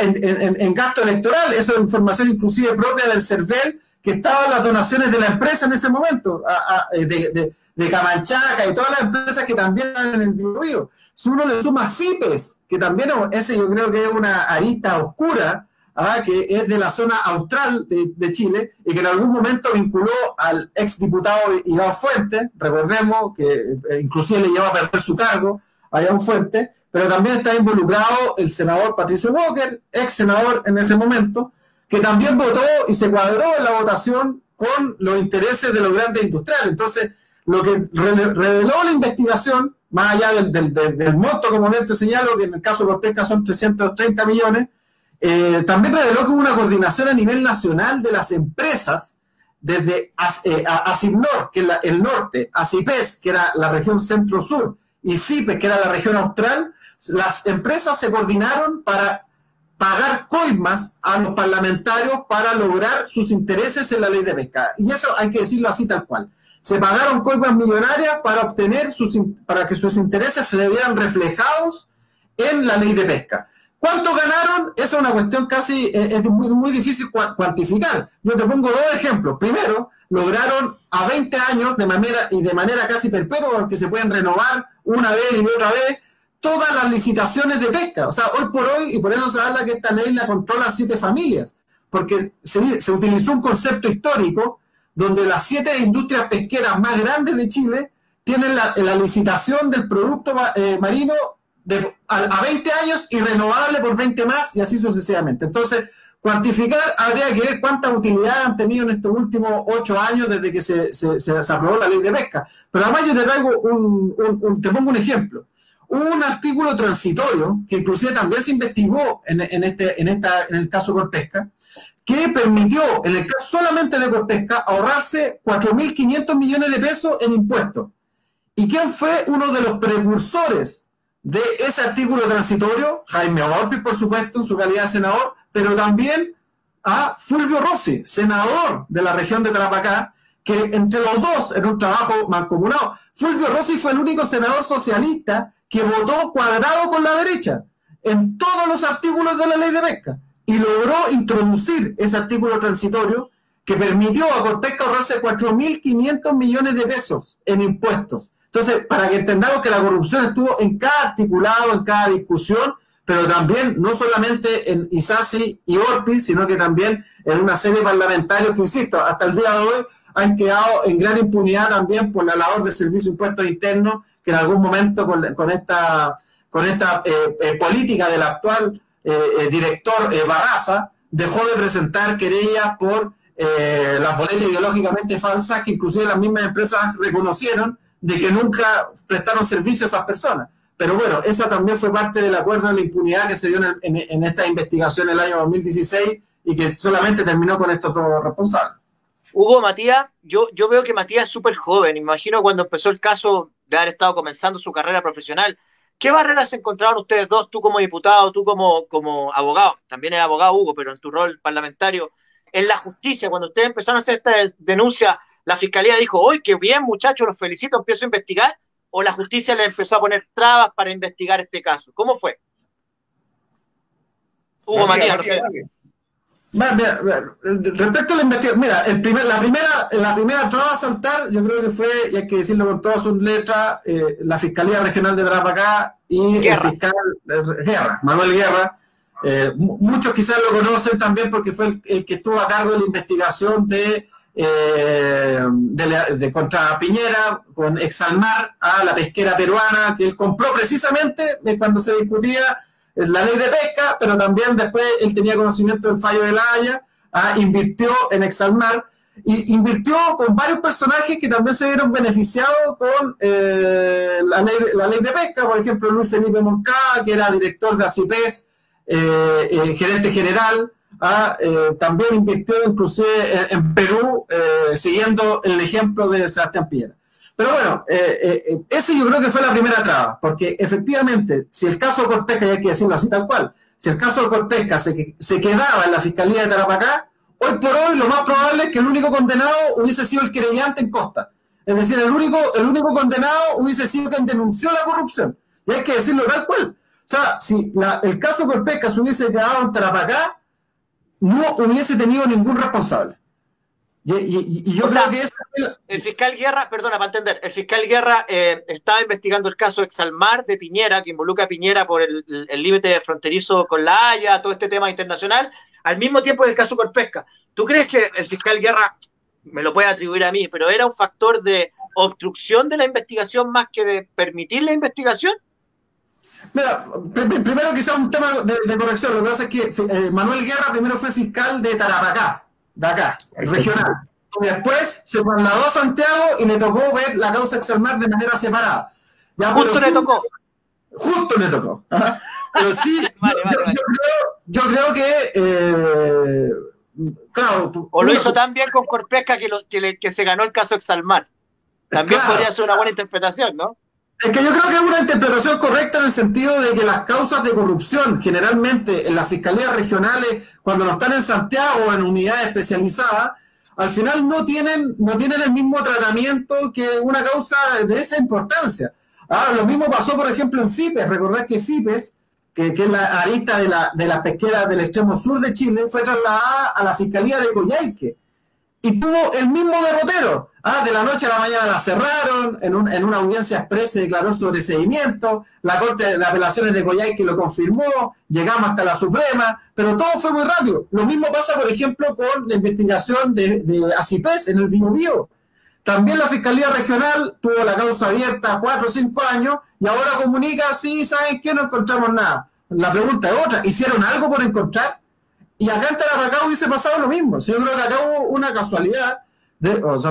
en gasto electoral. Eso es información inclusive propia del CERVEL, que estaban las donaciones de la empresa en ese momento, de Camanchaca y todas las empresas que también estaban en el Biobío. Si uno le suma FIPES, que también ese yo creo que es una arista oscura, que es de la zona austral de Chile y que en algún momento vinculó al exdiputado Iván Fuentes, recordemos que inclusive le llevó a perder su cargo a Iván Fuentes, pero también está involucrado el senador Patricio Walker, ex senador en ese momento, que también votó y se cuadró en la votación con los intereses de los grandes industriales. Entonces, lo que reveló la investigación, más allá del monto, como bien te señalo, que en el caso de Corpesca son 330 millones, también reveló que hubo una coordinación a nivel nacional de las empresas, desde ASIPNOR, que es el norte, ASIPES, que era la región centro-sur, y FIPES, que era la región austral. Las empresas se coordinaron para pagar coimas a los parlamentarios para lograr sus intereses en la ley de pesca. Y eso hay que decirlo así tal cual. Se pagaron coimas millonarias para obtener para que sus intereses se vieran reflejados en la ley de pesca. ¿Cuánto ganaron? Esa es una cuestión casi, es muy, muy difícil cuantificar. Yo te pongo dos ejemplos. Primero, lograron a 20 años de manera casi perpetua, porque se pueden renovar una vez y otra vez, todas las licitaciones de pesca. O sea, hoy por hoy, y por eso se habla que esta ley la controlan 7 familias, porque se utilizó un concepto histórico donde las 7 industrias pesqueras más grandes de Chile tienen la licitación del producto marino a 20 años y renovable por 20 más y así sucesivamente. Entonces, cuantificar, habría que ver cuánta utilidad han tenido en estos últimos 8 años desde que se aprobó la ley de pesca. Pero además yo te traigo te pongo un ejemplo. Hubo un artículo transitorio que inclusive también se investigó en el caso Corpesca, que permitió, en el caso solamente de Corpesca, ahorrarse 4.500 millones de pesos en impuestos. ¿Y quién fue uno de los precursores de ese artículo transitorio? Jaime Orpiz, por supuesto, en su calidad de senador, pero también a Fulvio Rossi, senador de la región de Tarapacá, que entre los dos, en un trabajo mancomunado, Fulvio Rossi fue el único senador socialista que votó cuadrado con la derecha en todos los artículos de la ley de pesca y logró introducir ese artículo transitorio que permitió a Corpesca ahorrarse 4.500 millones de pesos en impuestos. Entonces, para que entendamos que la corrupción estuvo en cada articulado, en cada discusión, pero también no solamente en Isasi y Orpiz, sino que también en una serie de parlamentarios que, insisto, hasta el día de hoy han quedado en gran impunidad también por la labor del Servicio de Impuestos Internos, que en algún momento con esta política del actual director Barraza dejó de presentar querellas por las boletas ideológicamente falsas, que inclusive las mismas empresas reconocieron de que nunca prestaron servicio a esas personas. Pero bueno, esa también fue parte del acuerdo de la impunidad que se dio en esta investigación el año 2016 y que solamente terminó con estos dos responsables. Hugo, Matías, yo veo que Matías es súper joven. Imagino cuando empezó el caso de haber estado comenzando su carrera profesional. ¿Qué barreras encontraron ustedes dos, tú como diputado, tú como abogado? También es abogado, Hugo, pero en tu rol parlamentario, en la justicia, cuando ustedes empezaron a hacer esta denuncia, ¿la fiscalía dijo, ¡oye, qué bien, muchachos, los felicito, empiezo a investigar? ¿O la justicia le empezó a poner trabas para investigar este caso? ¿Cómo fue? Hugo, Matías, no sé. Respecto a la investigación, mira, la primera traba a saltar, yo creo que fue, y hay que decirlo con todas sus letras, la Fiscalía Regional de Tarapacá y el fiscal Guerra, Manuel Guerra. Muchos quizás lo conocen también porque fue el que estuvo a cargo de la investigación de contra Piñera con Exalmar, a la pesquera peruana que él compró precisamente cuando se discutía la ley de pesca, pero también después él tenía conocimiento del fallo de La Haya, invirtió en Exalmar y invirtió con varios personajes que también se vieron beneficiados con la ley de pesca. Por ejemplo, Luis Felipe Moncada, que era director de ACIPES, gerente general. También invirtió inclusive en Perú, siguiendo el ejemplo de Sebastián Piñera. Pero bueno, ese yo creo que fue la primera traba, porque efectivamente, si el caso de Corpesca, y hay que decirlo así tal cual, si el caso de Corpesca se quedaba en la Fiscalía de Tarapacá, hoy por hoy lo más probable es que el único condenado hubiese sido el querellante en Costa. Es decir, el único condenado hubiese sido quien denunció la corrupción. Y hay que decirlo tal cual. O sea, si el caso de Corpesca se hubiese quedado en Tarapacá, no hubiese tenido ningún responsable. Y yo creo que el fiscal Guerra, perdona, para entender, el fiscal Guerra estaba investigando el caso Exalmar de Piñera, que involucra a Piñera por el límite fronterizo con La Haya, todo este tema internacional, al mismo tiempo en el caso Corpesca. ¿Tú crees que el fiscal Guerra, me lo puede atribuir a mí, pero era un factor de obstrucción de la investigación más que de permitir la investigación? Mira, primero quizás un tema de corrección. Lo que pasa es que Manuel Guerra primero fue fiscal de Tarapacá, de acá, regional. Y después se trasladó a Santiago y le tocó ver la causa Exalmar de manera separada. Ya, justo le tocó. Justo le tocó. Pero sí, vale. Yo creo que... claro, o lo hizo tan bien con Corpesca que se ganó el caso Exalmar. También claro, podría ser una buena interpretación, ¿no? Es que yo creo que es una interpretación correcta en el sentido de que las causas de corrupción, generalmente en las fiscalías regionales, cuando no están en Santiago o en unidades especializadas, al final no tienen el mismo tratamiento que una causa de esa importancia. Lo mismo pasó, por ejemplo, en FIPES. Recordad que FIPES, que es la arista de las pesqueras del extremo sur de Chile, fue trasladada a la Fiscalía de Coyhaique y tuvo el mismo derrotero. De la noche a la mañana la cerraron, en una audiencia expresa se declaró sobreseimiento, la Corte de Apelaciones de Coyhaique lo confirmó, llegamos hasta la Suprema, pero todo fue muy rápido. Lo mismo pasa, por ejemplo, con la investigación de ACIPES en el Biobío. También la Fiscalía Regional tuvo la causa abierta 4 o 5 años y ahora comunica, sí, ¿saben qué? No encontramos nada. La pregunta es otra, ¿hicieron algo por encontrar? Y acá en Tarapacá hubiese pasado lo mismo. Yo creo que acá hubo una casualidad,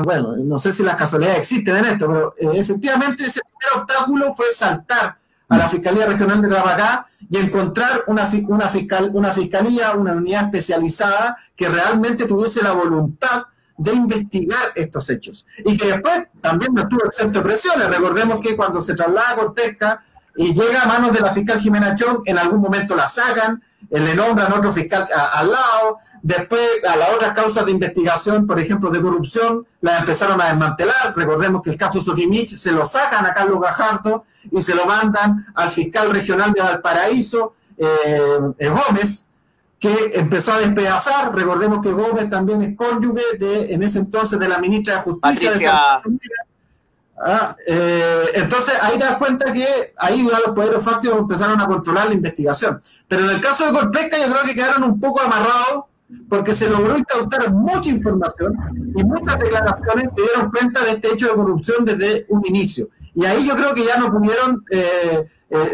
bueno, no sé si las casualidades existen en esto, pero efectivamente ese primer obstáculo fue saltar a la Fiscalía Regional de Tarapacá y encontrar una fiscalía, una unidad especializada que realmente tuviese la voluntad de investigar estos hechos. Y que después también no estuvo exento de presiones. Recordemos que cuando se traslada a Corpesca y llega a manos de la fiscal Jimena Chong, en algún momento la sacan, le nombran otro fiscal al lado, después a las otras causas de investigación, por ejemplo de corrupción, las empezaron a desmantelar. Recordemos que el caso Soquimich se lo sacan a Carlos Gajardo y se lo mandan al fiscal regional de Valparaíso, Gómez, que empezó a despedazar. Recordemos que Gómez también es cónyuge en ese entonces de la ministra de Justicia de Santa María. Entonces ahí te das cuenta que ahí ya los poderes fácticos empezaron a controlar la investigación. Pero en el caso de Corpesca yo creo que quedaron un poco amarrados porque se logró incautar mucha información y muchas declaraciones que dieron cuenta de este hecho de corrupción desde un inicio. Y ahí yo creo que ya no pudieron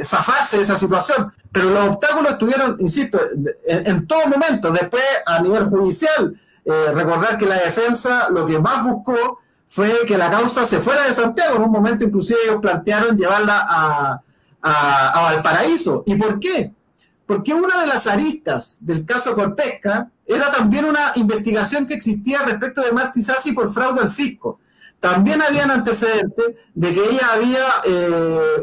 zafarse de esa situación. Pero los obstáculos estuvieron, insisto, en todo momento. Después, a nivel judicial, recordar que la defensa lo que más buscó fue que la causa se fuera de Santiago. En un momento, inclusive, ellos plantearon llevarla a Valparaíso. ¿Y por qué? Porque una de las aristas del caso Corpesca era también una investigación que existía respecto de Marti Sassi por fraude al fisco. También habían antecedentes de que ella había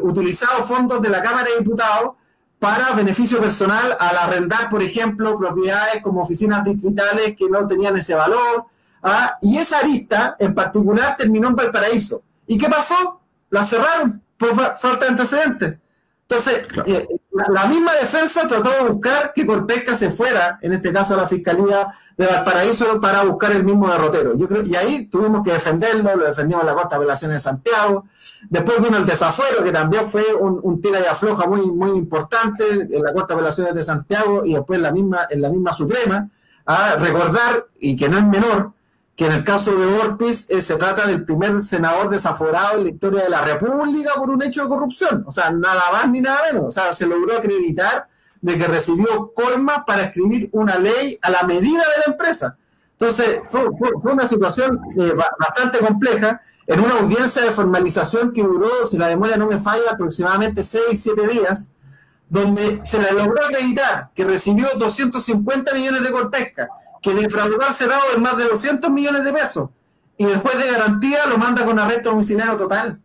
utilizado fondos de la Cámara de Diputados para beneficio personal al arrendar, por ejemplo, propiedades como oficinas distritales que no tenían ese valor. Y esa arista en particular terminó en Valparaíso. ¿Y qué pasó? La cerraron por falta de antecedentes. Entonces, la misma defensa trató de buscar que Corpesca se fuera, en este caso a la Fiscalía de Valparaíso, para buscar el mismo derrotero. Yo creo, y ahí tuvimos que defenderlo, lo defendimos en la Corte de Apelaciones de Santiago. Después vino el desafuero, que también fue un tira y afloja muy, muy importante en la Corte de Apelaciones de Santiago y después en la misma Suprema. A recordar, y que no es menor, que en el caso de Orpiz se trata del primer senador desaforado en la historia de la República por un hecho de corrupción. O sea, nada más ni nada menos. O sea, se logró acreditar de que recibió coimas para escribir una ley a la medida de la empresa. Entonces, fue una situación bastante compleja, en una audiencia de formalización que duró, si la memoria no me falla, aproximadamente 6-7 días, donde se le logró acreditar que recibió 250 millones de Corpesca, que defraudó al Senado en más de 200 millones de pesos, y el juez de garantía lo manda con arresto domiciliario total.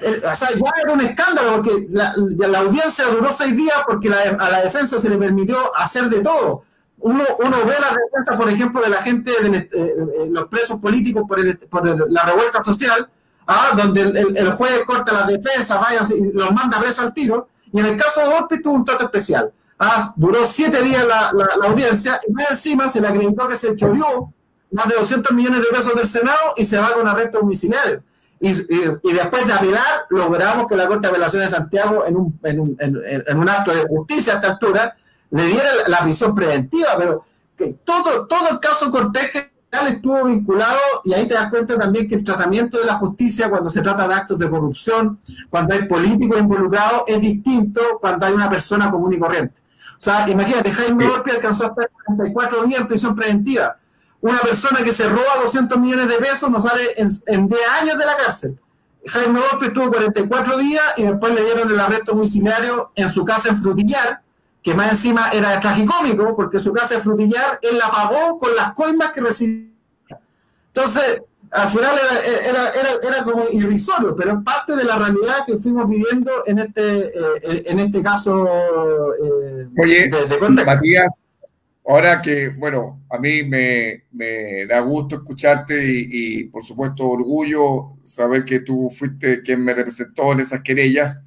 O sea, ya era un escándalo, porque la audiencia duró 6 días porque a la defensa se le permitió hacer de todo. Uno ve la defensa, por ejemplo, de la gente, los presos políticos por la revuelta social, donde el juez corta las defensas, y los manda presos al tiro, y en el caso de Orpiz tuvo un trato especial. Duró 7 días la audiencia, y más encima se le acreditó que se choreó más de 200 millones de pesos del Senado y se va con arresto domiciliario. Y después de apelar, logramos que la Corte de Apelaciones de Santiago, en un acto de justicia a esta altura, le diera la prisión preventiva, pero que todo el caso Cortés estuvo vinculado, y ahí te das cuenta también que el tratamiento de la justicia cuando se trata de actos de corrupción, cuando hay políticos involucrados, es distinto cuando hay una persona común y corriente. O sea, imagínate, Jaime Orpi alcanzó a estar 44 días en prisión preventiva. Una persona que se roba 200 millones de pesos no sale en 10 años de la cárcel. Jaime Orpi estuvo 44 días y después le dieron el arresto domiciliario en su casa en Frutillar, que más encima era tragicómico, porque su casa de Frutillar él la pagó con las coimas que recibía. Entonces, al final era como irrisorio, pero es parte de la realidad que fuimos viviendo en este caso Oye, de Cortés. Matías, ahora que, bueno, a mí me da gusto escucharte y por supuesto orgullo saber que tú fuiste quien me representó en esas querellas,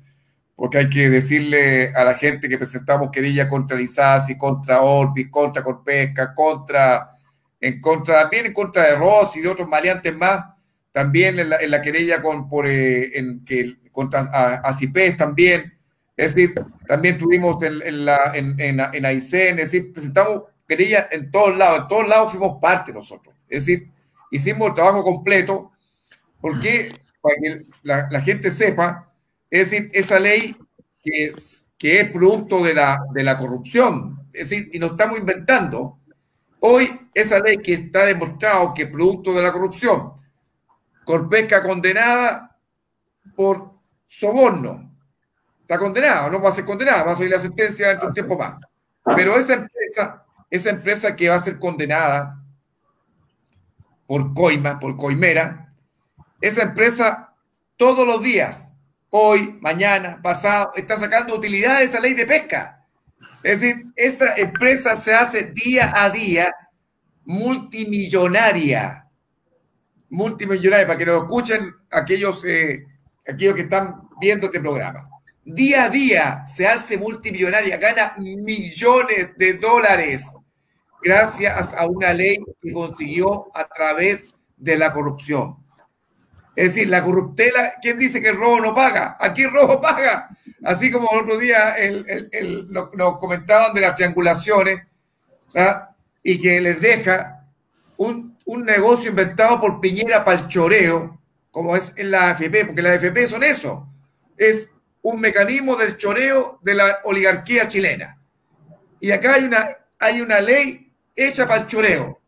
porque hay que decirle a la gente que presentamos querellas contra el ISASI, contra Orpi, contra Corpesca, en contra de Ross y de otros maleantes más, también en la querella contra ACIPES también, es decir, también tuvimos en AICEN, es decir, presentamos querellas en todos lados fuimos parte nosotros, es decir, hicimos el trabajo completo, porque para que la gente sepa, es decir, esa ley que es producto de la corrupción, es decir, y nos estamos inventando. Hoy, esa ley que está demostrado que es producto de la corrupción, Corpesca condenada por soborno, está condenada, no va a ser condenada, va a salir la sentencia dentro de un tiempo más. Pero esa empresa que va a ser condenada por coima, por coimera, esa empresa todos los días, hoy, mañana, pasado, está sacando utilidad de esa ley de pesca. Es decir, esa empresa se hace día a día multimillonaria, para que nos escuchen aquellos que están viendo este programa. Día a día se hace multimillonaria, gana millones de dólares gracias a una ley que consiguió a través de la corrupción. Es decir, la corruptela, ¿quién dice que el robo no paga? Aquí el robo paga. Así como el otro día nos comentaban de las triangulaciones, ¿verdad? Y que les deja un negocio inventado por Piñera para el choreo, como es en la AFP, porque la AFP son eso, es un mecanismo del choreo de la oligarquía chilena. Y acá hay una ley hecha para el choreo.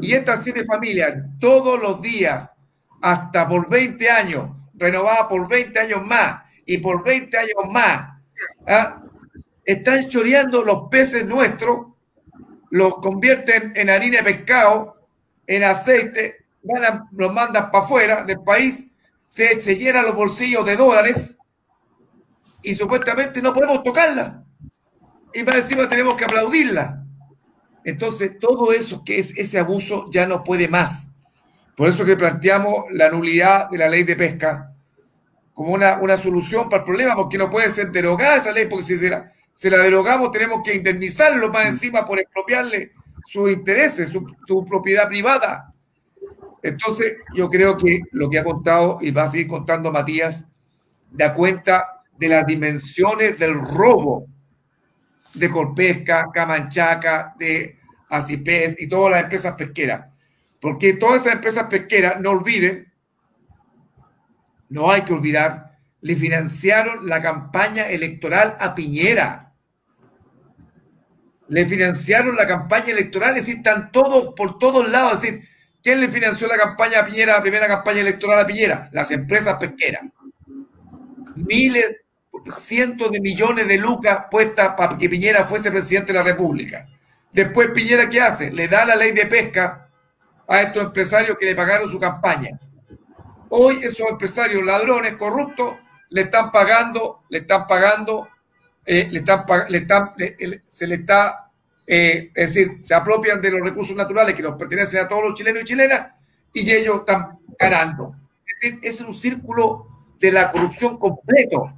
Y estas 7 familias, todos los días, hasta por 20 años, renovada por 20 años más, y por 20 años más, están choreando los peces nuestros, los convierten en harina de pescado, en aceite, los mandan para afuera del país, se llenan los bolsillos de dólares y supuestamente no podemos tocarla. Y más encima tenemos que aplaudirla. Entonces, todo eso que es ese abuso ya no puede más. Por eso que planteamos la nulidad de la ley de pesca como una solución para el problema, porque no puede ser derogada esa ley, porque si se la derogamos tenemos que indemnizarlo más encima por expropiarle sus intereses, su propiedad privada. Entonces, yo creo que lo que ha contado y va a seguir contando Matías da cuenta de las dimensiones del robo de Corpesca, Camanchaca, de ACIPES y todas las empresas pesqueras. Porque todas esas empresas pesqueras, no olviden, no hay que olvidar, le financiaron la campaña electoral a Piñera. Le financiaron la campaña electoral, es decir, están todos por todos lados. Es decir, ¿quién le financió la campaña a Piñera, la primera campaña electoral a Piñera? Las empresas pesqueras. Cientos de millones de lucas puestas para que Piñera fuese presidente de la República. Después Piñera, ¿qué hace? Le da la ley de pesca a estos empresarios que le pagaron su campaña. Hoy esos empresarios ladrones, corruptos, es decir, se apropian de los recursos naturales que nos pertenecen a todos los chilenos y chilenas y ellos están ganando. Es decir, es un círculo de la corrupción completo.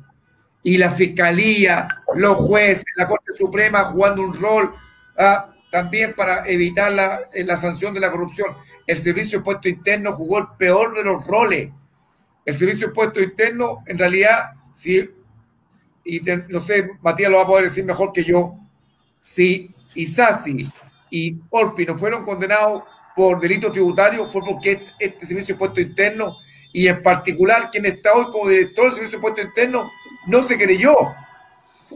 Y la fiscalía, los jueces, la Corte Suprema jugando un rol también para evitar la sanción de la corrupción. El Servicio de Impuestos Internos jugó el peor de los roles. El Servicio de Impuestos Internos, en realidad, no sé, Matías lo va a poder decir mejor que yo, si Isasi y Orpi no fueron condenados por delitos tributarios, fue porque este Servicio de Impuestos Internos, y en particular quien está hoy como director del Servicio de Impuestos Internos, no se creyó.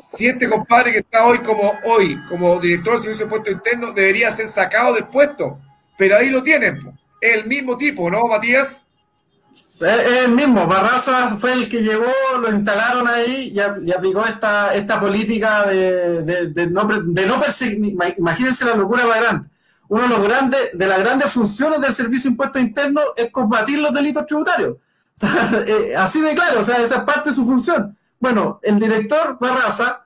Si este compadre que está hoy como director del Servicio de Impuestos Internos debería ser sacado del puesto, pero ahí lo tienen, es el mismo tipo, ¿no, Matías? Es el mismo, Barraza fue el que llegó, lo instalaron ahí y aplicó esta política de no perseguir. Imagínense la locura más grande. Una de las grandes funciones del Servicio de Impuestos Internos es combatir los delitos tributarios. O sea, así de claro, o sea, esa es parte de su función. Bueno, el director Barraza,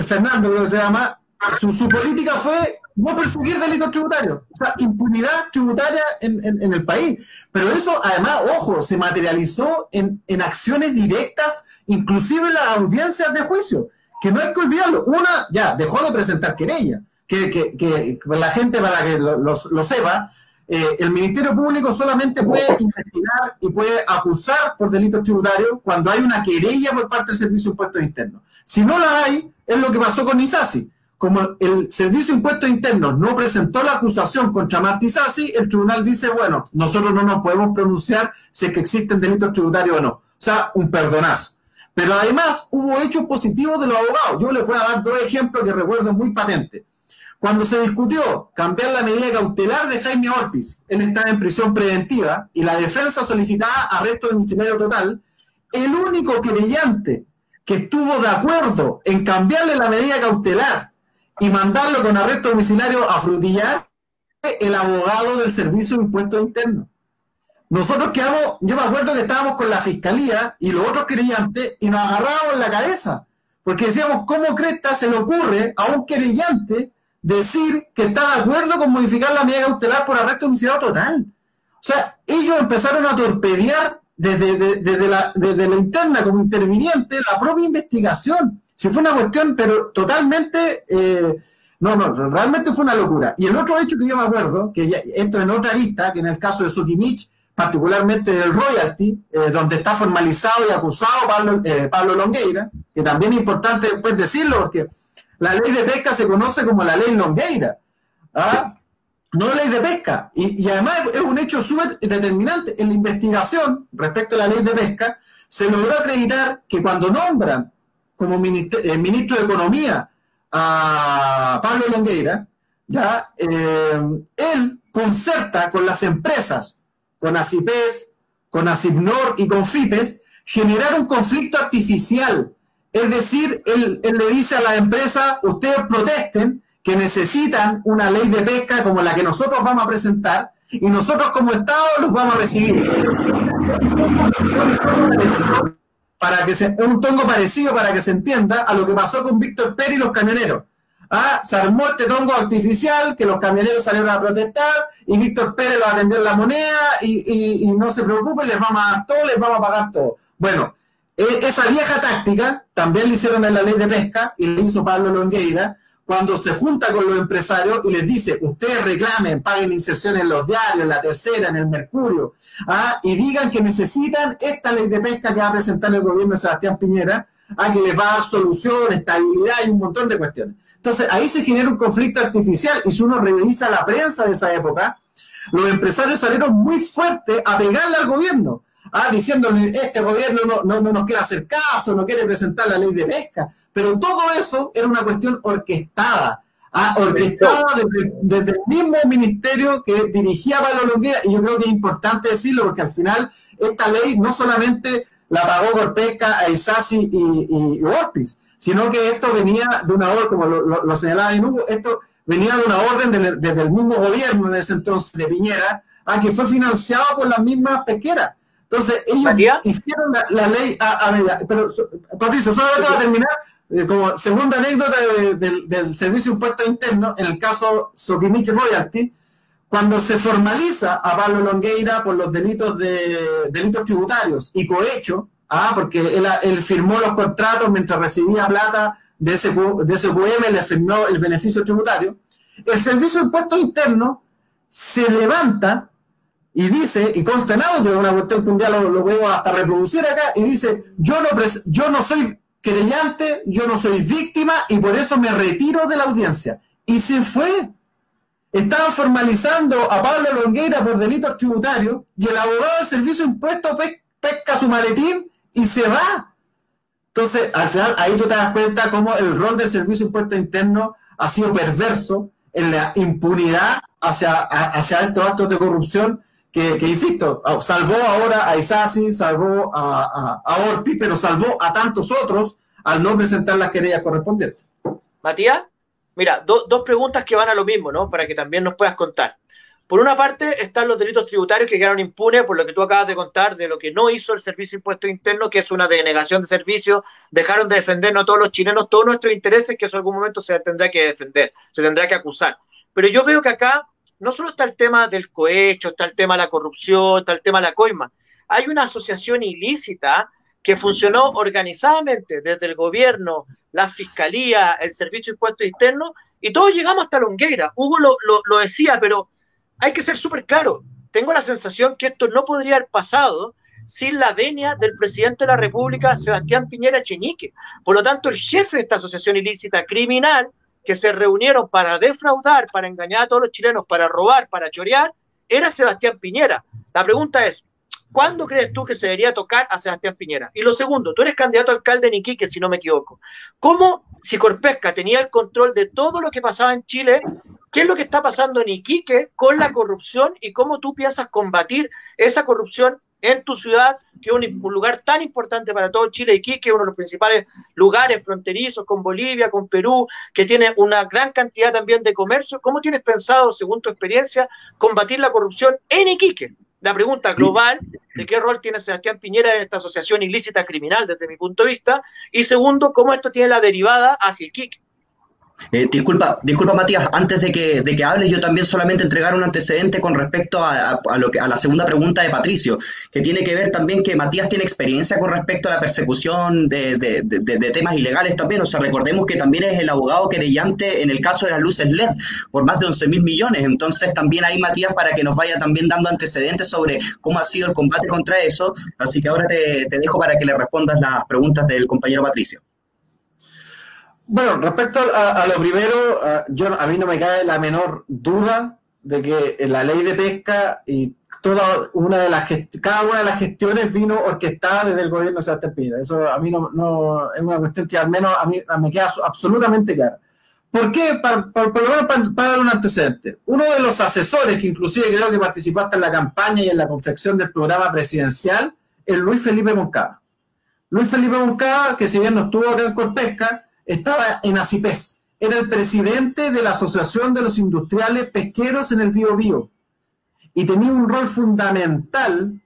Fernando, lo que se llama, su política fue no perseguir delitos tributarios, o sea, impunidad tributaria en el país. Pero eso, además, ojo, se materializó en acciones directas, inclusive en las audiencias de juicio, que no hay que olvidarlo. Una, ya, dejó de presentar querella, que la gente, para que lo sepa, el Ministerio Público solamente puede investigar y puede acusar por delitos tributarios cuando hay una querella por parte del Servicio de Impuestos Internos. Si no la hay, es lo que pasó con Isasi. Como el Servicio de Impuestos Internos no presentó la acusación contra Martí Isasi, el tribunal dice, bueno, nosotros no nos podemos pronunciar si es que existen delitos tributarios o no. O sea, un perdonazo. Pero además hubo hechos positivos de los abogados. Yo les voy a dar dos ejemplos que recuerdo muy patentes. Cuando se discutió cambiar la medida cautelar de Jaime Orpiz, él estaba en prisión preventiva y la defensa solicitaba arresto domiciliario total, el único querellante que estuvo de acuerdo en cambiarle la medida cautelar y mandarlo con arresto domiciliario a Frutillar fue el abogado del Servicio de Impuestos Internos. Nosotros yo me acuerdo que estábamos con la Fiscalía y los otros querellantes y nos agarrábamos la cabeza, porque decíamos, ¿cómo cresta se le ocurre a un querellante decir que está de acuerdo con modificar la medida cautelar por arresto domiciliario total? O sea, ellos empezaron a torpedear desde la interna como interviniente la propia investigación. Si fue una cuestión, pero totalmente, realmente fue una locura. Y el otro hecho que yo me acuerdo, que ya entro en otra lista, que en el caso de Sokimich, particularmente del royalty, donde está formalizado y acusado Pablo Longueira, que también es importante después decirlo, porque la ley de pesca se conoce como la ley Longueira, no ley de pesca. Y además es un hecho súper determinante. En la investigación respecto a la ley de pesca, se logró acreditar que cuando nombran como ministro de Economía a Pablo Longueira, ya él concerta con las empresas, con ACIPES, con ACIPNOR y con FIPES, generar un conflicto artificial. Es decir, él le dice a la empresa, ustedes protesten, que necesitan una ley de pesca como la que nosotros vamos a presentar, y nosotros como Estado los vamos a recibir. Es un tongo parecido para que se entienda a lo que pasó con Víctor Pérez y los camioneros. Se armó este tongo artificial, que los camioneros salieron a protestar, y Víctor Pérez los atendió en la moneda, y no se preocupen, les vamos a dar todo, les vamos a pagar todo. Bueno, esa vieja táctica también le hicieron en la ley de pesca, y le hizo Pablo Longueira, cuando se junta con los empresarios y les dice, ustedes reclamen, paguen inserciones en los diarios, en La Tercera, en El Mercurio, y digan que necesitan esta ley de pesca que va a presentar el gobierno de Sebastián Piñera, que les va a dar solución, estabilidad y un montón de cuestiones. Entonces, ahí se genera un conflicto artificial, y si uno revisa la prensa de esa época, los empresarios salieron muy fuertes a pegarle al gobierno, diciéndole, este gobierno no nos quiere hacer caso, no quiere presentar la ley de pesca. Pero todo eso era una cuestión orquestada, desde el mismo ministerio que dirigía Pablo Longueira, y yo creo que es importante decirlo, porque al final esta ley no solamente la pagó Corpesca a Isasi y Orpiz, sino que esto venía de una orden, como lo señalaba Hugo, esto venía de una orden desde el mismo gobierno de ese entonces, de Piñera, que fue financiado por las mismas pesqueras. Entonces, ellos hicieron la ley a medida. Pero, Patricio, solamente va a terminar, como segunda anécdota del Servicio de Impuestos Internos, en el caso Sokimich Royalty, cuando se formaliza a Pablo Longueira por los delitos tributarios y cohecho, porque él firmó los contratos mientras recibía plata de ese QM le firmó el beneficio tributario, el Servicio de Impuestos Internos se levanta y dice, y consta en audio, una cuestión que un día lo puedo hasta reproducir acá, y dice, yo no soy querellante, yo no soy víctima, y por eso me retiro de la audiencia. Y se fue. Estaban formalizando a Pablo Longueira por delitos tributarios, y el abogado del Servicio de Impuestos pesca su maletín y se va. Entonces, al final, ahí tú te das cuenta cómo el rol del Servicio de Impuestos Internos ha sido perverso en la impunidad hacia estos actos de corrupción que insisto, salvó ahora a Isasi, salvó a Orpi, pero salvó a tantos otros al no presentar las querellas correspondientes. Matías, mira, dos preguntas que van a lo mismo, ¿no? Para que también nos puedas contar. Por una parte están los delitos tributarios que quedaron impunes por lo que tú acabas de contar de lo que no hizo el Servicio de Impuestos Internos, que es una denegación de servicios, dejaron de defendernos todos los chilenos, todos nuestros intereses, que eso en algún momento se tendrá que defender, se tendrá que acusar. Pero yo veo que acá no solo está el tema del cohecho, está el tema de la corrupción, está el tema de la coima, hay una asociación ilícita que funcionó organizadamente desde el gobierno, la fiscalía, el Servicio de Impuestos Internos, y todos llegamos hasta Longueira. Hugo lo decía, pero hay que ser súper claro. Tengo la sensación que esto no podría haber pasado sin la venia del presidente de la República, Sebastián Piñera Echenique. Por lo tanto, el jefe de esta asociación ilícita criminal, que se reunieron para defraudar, para engañar a todos los chilenos, para robar, para chorear, era Sebastián Piñera. La pregunta es, ¿cuándo crees tú que se debería tocar a Sebastián Piñera? Y lo segundo, tú eres candidato a alcalde en Iquique, si no me equivoco. ¿Cómo, si Corpesca tenía el control de todo lo que pasaba en Chile, qué es lo que está pasando en Iquique con la corrupción y cómo tú piensas combatir esa corrupción en tu ciudad, que es un lugar tan importante para todo Chile? Iquique, uno de los principales lugares fronterizos con Bolivia, con Perú, que tiene una gran cantidad también de comercio. ¿Cómo tienes pensado, según tu experiencia, combatir la corrupción en Iquique? La pregunta global de qué rol tiene Sebastián Piñera en esta asociación ilícita criminal desde mi punto de vista, y segundo, cómo esto tiene la derivada hacia Iquique. Disculpa Matías, antes de que hables, yo también solamente entregar un antecedente con respecto a la segunda pregunta de Patricio, que tiene que ver también que Matías tiene experiencia con respecto a la persecución de temas ilegales también. O sea, recordemos que también es el abogado querellante en el caso de las luces LED por más de 11.000 millones. Entonces también ahí, Matías, para que nos vaya también dando antecedentes sobre cómo ha sido el combate contra eso. Así que ahora te dejo para que le respondas las preguntas del compañero Patricio. Bueno, respecto a lo primero, a mí no me cae la menor duda de que la ley de pesca y cada una de las gestiones vino orquestada desde el gobierno de Sebastián Piñera. Eso a mí no es una cuestión que al menos a mí me queda absolutamente clara. ¿Por qué? Por lo menos para dar un antecedente. Uno de los asesores, que inclusive creo que participaste en la campaña y en la confección del programa presidencial, es Luis Felipe Moncada. Luis Felipe Moncada, que si bien no estuvo acá en Corpesca, estaba en ACIPES, era el presidente de la Asociación de los Industriales Pesqueros en el Biobío, y tenía un rol fundamental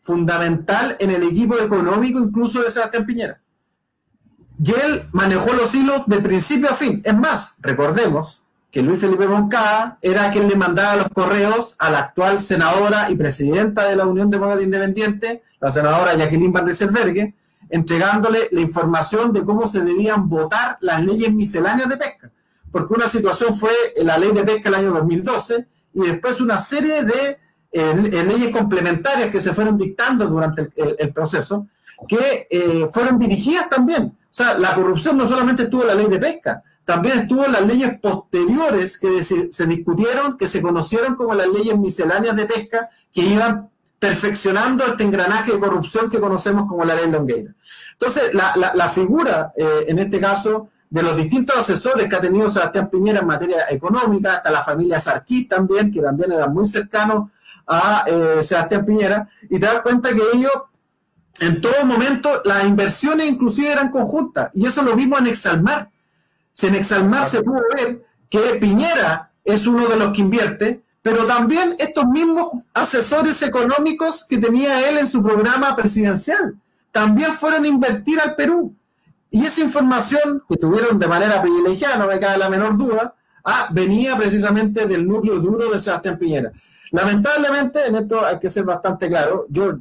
en el equipo económico incluso de Sebastián Piñera. Y él manejó los hilos de principio a fin. Es más, recordemos que Luis Felipe Moncada era quien le mandaba los correos a la actual senadora y presidenta de la Unión Demócrata Independiente, la senadora Jacqueline Van Rieselberghe, entregándole la información de cómo se debían votar las leyes misceláneas de pesca, porque una situación fue la ley de pesca del año 2012 y después una serie de leyes complementarias que se fueron dictando durante el proceso, que fueron dirigidas también. O sea, la corrupción no solamente estuvo en la ley de pesca, también estuvo en las leyes posteriores que se discutieron, que se conocieron como las leyes misceláneas de pesca, que iban perfeccionando este engranaje de corrupción que conocemos como la ley Longueira. Entonces, la figura, en este caso, de los distintos asesores que ha tenido Sebastián Piñera en materia económica, hasta la familia Sarquís también, que también eran muy cercanos a Sebastián Piñera, y te das cuenta que ellos, en todo momento, las inversiones inclusive eran conjuntas, y eso lo vimos en Exalmar. En Exalmar se pudo ver que Piñera es uno de los que invierte, pero también estos mismos asesores económicos que tenía él en su programa presidencial también fueron a invertir al Perú. Y esa información que tuvieron de manera privilegiada, no me cabe la menor duda, venía precisamente del núcleo duro de Sebastián Piñera. Lamentablemente, en esto hay que ser bastante claro, yo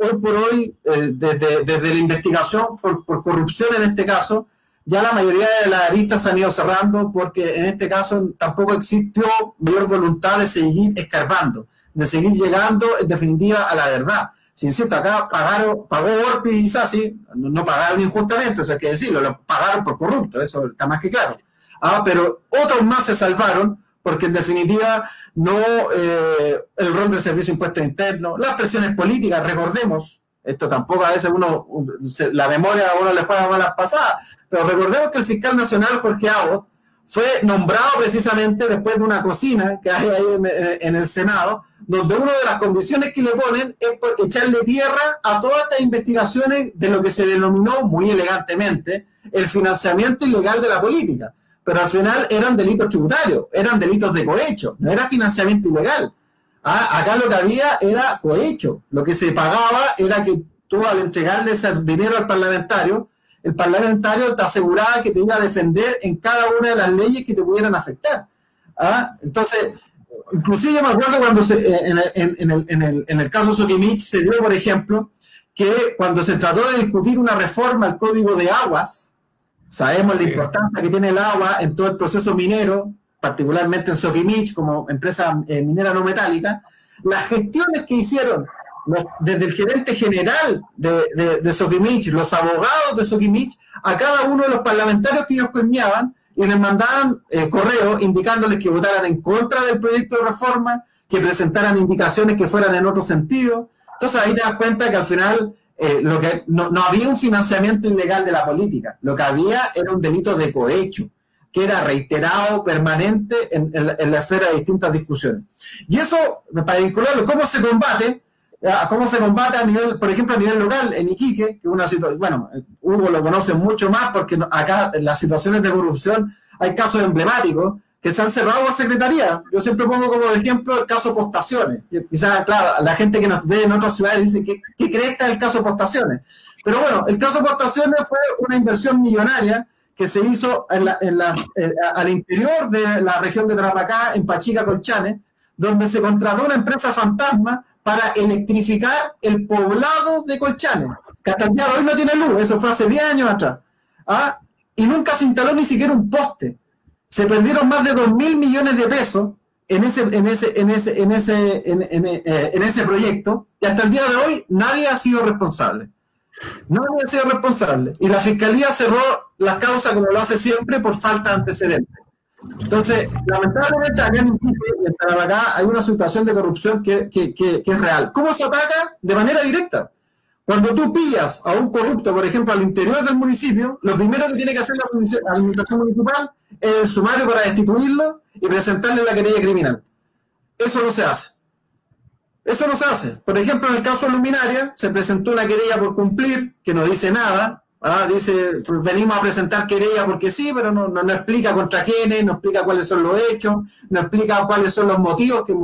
hoy por hoy, desde la investigación por corrupción en este caso, ya la mayoría de las aristas se han ido cerrando porque en este caso tampoco existió mayor voluntad de seguir escarbando, de seguir llegando en definitiva a la verdad. Si insisto, acá pagó Orpi y Sassi, no pagaron injustamente, eso hay que decirlo, lo pagaron por corruptos, eso está más que claro. Pero otros más se salvaron porque en definitiva no el rol del servicio de impuestos internos, las presiones políticas, recordemos, esto tampoco a veces la memoria a uno le juega malas pasadas, pero recordemos que el fiscal nacional Jorge Abbott fue nombrado precisamente después de una cocina que hay ahí en el Senado, donde una de las condiciones que le ponen es echarle tierra a todas estas investigaciones de lo que se denominó muy elegantemente el financiamiento ilegal de la política. Pero al final eran delitos tributarios, eran delitos de cohecho, no era financiamiento ilegal. Acá lo que había era cohecho. Lo que se pagaba era que tú al entregarle ese dinero al parlamentario, el parlamentario te aseguraba que te iba a defender en cada una de las leyes que te pudieran afectar. Entonces, inclusive yo me acuerdo cuando en el caso Soquimich se dio, por ejemplo, que cuando se trató de discutir una reforma al Código de Aguas, sabemos la importancia que tiene el agua en todo el proceso minero, particularmente en Soquimich como empresa minera no metálica, las gestiones que hicieron desde el gerente general de Soquimich, los abogados de Soquimich, a cada uno de los parlamentarios que ellos coimiaban y les mandaban correos indicándoles que votaran en contra del proyecto de reforma, que presentaran indicaciones que fueran en otro sentido. Entonces ahí te das cuenta que al final no había un financiamiento ilegal de la política, lo que había era un delito de cohecho, que era reiterado, permanente en la esfera de distintas discusiones. Y eso, para vincularlo, ¿cómo se combate? A nivel, por ejemplo, a nivel local, en Iquique, que una situación, bueno, Hugo lo conoce mucho más porque acá en las situaciones de corrupción hay casos emblemáticos que se han cerrado por secretaría. Yo siempre pongo como ejemplo el caso Postaciones. Quizás, claro, la gente que nos ve en otras ciudades dice ¿qué cresta el caso Postaciones? Pero bueno, el caso Postaciones fue una inversión millonaria que se hizo al interior de la región de Tarapacá, en Pachica, Colchane, donde se contrató una empresa fantasma para electrificar el poblado de Colchane, que hasta el día de hoy no tiene luz, eso fue hace 10 años atrás, y nunca se instaló ni siquiera un poste. Se perdieron más de 2.000 millones de pesos en ese proyecto, y hasta el día de hoy nadie ha sido responsable. Nadie ha sido responsable. Y la Fiscalía cerró las causas, como lo hace siempre, por falta de antecedentes. Entonces, lamentablemente, acá en Tarapacá hay una situación de corrupción que es real. ¿Cómo se ataca? De manera directa. Cuando tú pillas a un corrupto, por ejemplo, al interior del municipio, lo primero que tiene que hacer la administración municipal es el sumario para destituirlo y presentarle la querella criminal. Eso no se hace. Eso no se hace. Por ejemplo, en el caso de Luminaria, se presentó una querella por cumplir, que no dice nada. Dice, venimos a presentar querella porque sí, pero no explica contra quiénes, no explica cuáles son los hechos, no explica cuáles son los motivos que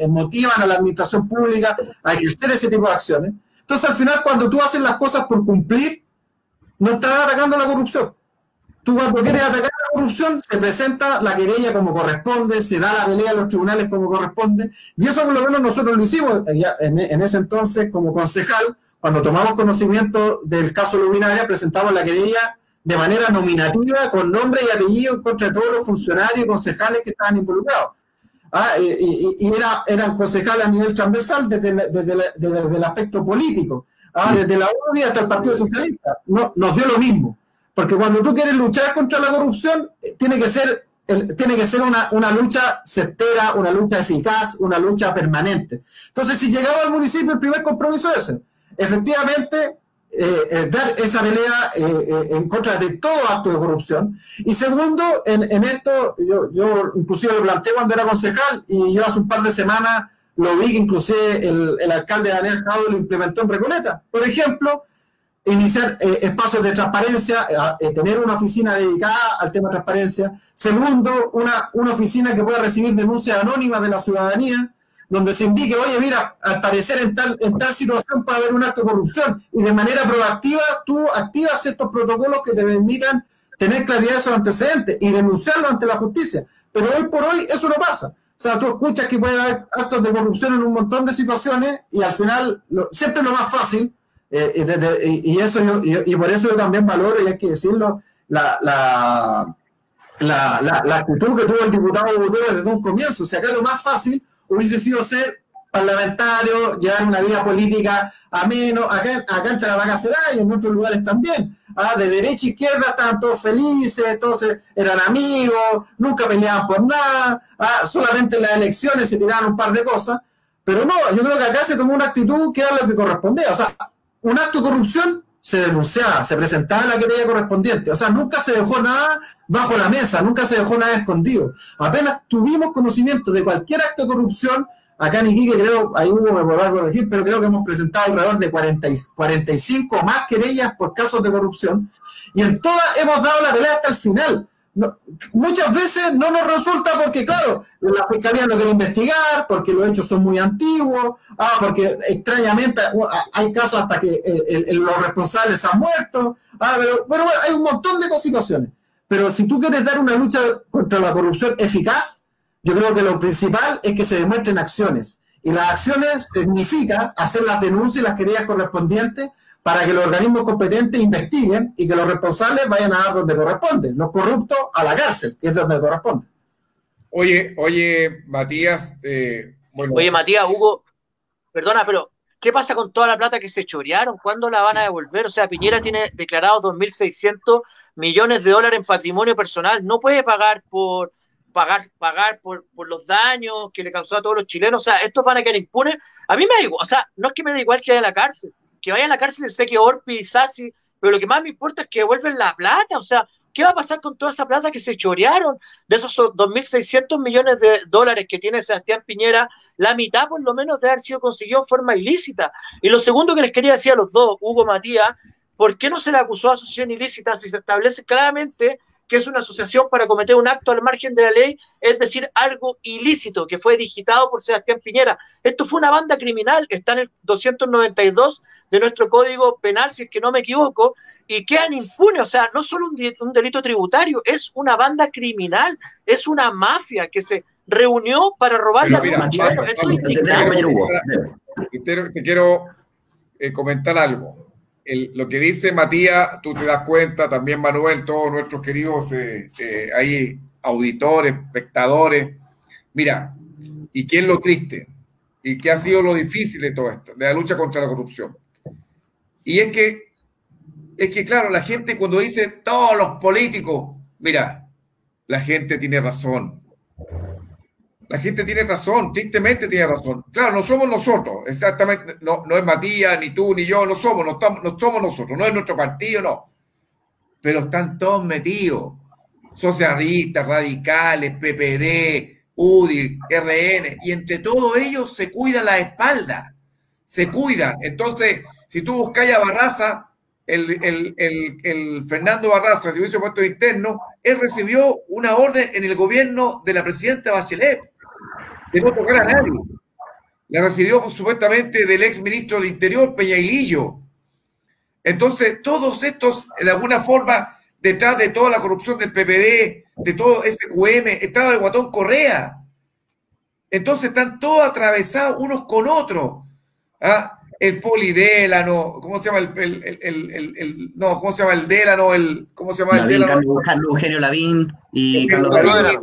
motivan a la administración pública a ejercer ese tipo de acciones. Entonces, al final, cuando tú haces las cosas por cumplir, no estás atacando la corrupción. Tú cuando quieres atacar la corrupción, se presenta la querella como corresponde, se da la pelea a los tribunales como corresponde, y eso por lo menos nosotros lo hicimos ya en ese entonces como concejal. Cuando tomamos conocimiento del caso Luminaria, presentamos la querella de manera nominativa, con nombre y apellido, en contra de todos los funcionarios y concejales que estaban involucrados. Eran concejales a nivel transversal desde el aspecto político, desde la UDI hasta el Partido Socialista. Nos dio lo mismo, porque cuando tú quieres luchar contra la corrupción, tiene que ser una lucha certera, una lucha eficaz, una lucha permanente. Entonces, si llegaba al municipio, el primer compromiso es ese. Efectivamente, dar esa pelea en contra de todo acto de corrupción. Y segundo, en esto, yo inclusive lo planteé cuando era concejal, y yo hace un par de semanas lo vi que inclusive el alcalde Daniel Jadue lo implementó en Recoleta. Por ejemplo, iniciar espacios de transparencia, tener una oficina dedicada al tema de transparencia. Segundo, una oficina que pueda recibir denuncias anónimas de la ciudadanía, donde se indique, oye, mira, al parecer en tal situación puede haber un acto de corrupción, y de manera proactiva tú activas ciertos protocolos que te permitan tener claridad de esos antecedentes y denunciarlo ante la justicia. Pero hoy por hoy eso no pasa. O sea, tú escuchas que puede haber actos de corrupción en un montón de situaciones, y al final siempre lo más fácil, y por eso yo también valoro, y hay que decirlo, la actitud que tuvo el diputado Gutiérrez desde un comienzo. O sea, acá lo más fácil hubiese sido ser parlamentario, llevar una vida política ameno. Acá entre la vaca se da y en otros lugares también. De derecha a izquierda estaban todos felices, todos eran amigos, nunca peleaban por nada, solamente en las elecciones se tiraban un par de cosas. Pero no, yo creo que acá se tomó una actitud que era lo que correspondía. O sea, un acto de corrupción se denunciaba, se presentaba la querella correspondiente. O sea, nunca se dejó nada bajo la mesa, nunca se dejó nada escondido. Apenas tuvimos conocimiento de cualquier acto de corrupción, acá en Iquique creo, ahí Hugo me podrá corregir, pero creo que hemos presentado alrededor de 45 o más querellas por casos de corrupción, y en todas hemos dado la pelea hasta el final. No, muchas veces no nos resulta porque, claro, la fiscalía no quiere investigar, porque los hechos son muy antiguos, porque extrañamente hay casos hasta que los responsables han muerto, pero bueno, hay un montón de situaciones. Pero si tú quieres dar una lucha contra la corrupción eficaz, yo creo que lo principal es que se demuestren acciones. Y las acciones significa hacer las denuncias y las querellas correspondientes para que los organismos competentes investiguen y que los responsables vayan a dar donde corresponde, los corruptos a la cárcel, que es donde corresponde. Oye, Matías. Bueno. Oye, Matías, Hugo, perdona, pero ¿qué pasa con toda la plata que se chorearon? ¿Cuándo la van a devolver? O sea, Piñera tiene declarado 2.600 millones de dólares en patrimonio personal. No puede pagar por los daños que le causó a todos los chilenos. O sea, estos van a quedar impunes. A mí me da igual, o sea, no es que me da igual que vaya a la cárcel, que vaya a la cárcel sé que Orpi y Sassi, pero lo que más me importa es que devuelven la plata. O sea, ¿qué va a pasar con toda esa plata que se chorearon? De esos 2.600 millones de dólares que tiene Sebastián Piñera, la mitad por lo menos debe haber sido conseguido en forma ilícita. Y lo segundo que les quería decir a los dos, Hugo, Matías, ¿por qué no se le acusó de asociación ilícita si se establece claramente que es una asociación para cometer un acto al margen de la ley, es decir, algo ilícito, que fue digitado por Sebastián Piñera? Esto fue una banda criminal, está en el 292 de nuestro Código Penal, si es que no me equivoco, y quedan impunes. O sea, no solo un delito tributario, es una banda criminal, es una mafia que se reunió para robar la vida. Te quiero comentar algo. Lo que dice Matías, tú te das cuenta, también Manuel, todos nuestros queridos ahí auditores, espectadores. Mira, ¿y qué es lo triste? ¿Y qué ha sido lo difícil de todo esto? De la lucha contra la corrupción. Y es que claro, la gente cuando dice todos los políticos, mira, la gente tiene razón. La gente tiene razón, tristemente tiene razón. Claro, no somos nosotros, exactamente, no es Matías, ni tú, ni yo, no somos nosotros, no es nuestro partido, no. Pero están todos metidos, socialistas, radicales, PPD, UDI, RN, y entre todos ellos se cuidan la espalda, se cuidan. Entonces, si tú buscas a Barraza, el Fernando Barraza, Servicio de Puestos Internos, él recibió una orden en el gobierno de la presidenta Bachelet, de no tocar a nadie. La recibió supuestamente del ex ministro del Interior, Peñailillo. Entonces, todos estos, de alguna forma, detrás de toda la corrupción del PPD, de todo SQM, estaba el Guatón Correa. Entonces, están todos atravesados unos con otros. El Polidélano, ¿cómo se llama ¿cómo se llama el Délano? ¿Cómo se llama el Délano? Carlos Eugenio Lavín y Carlos Lavín.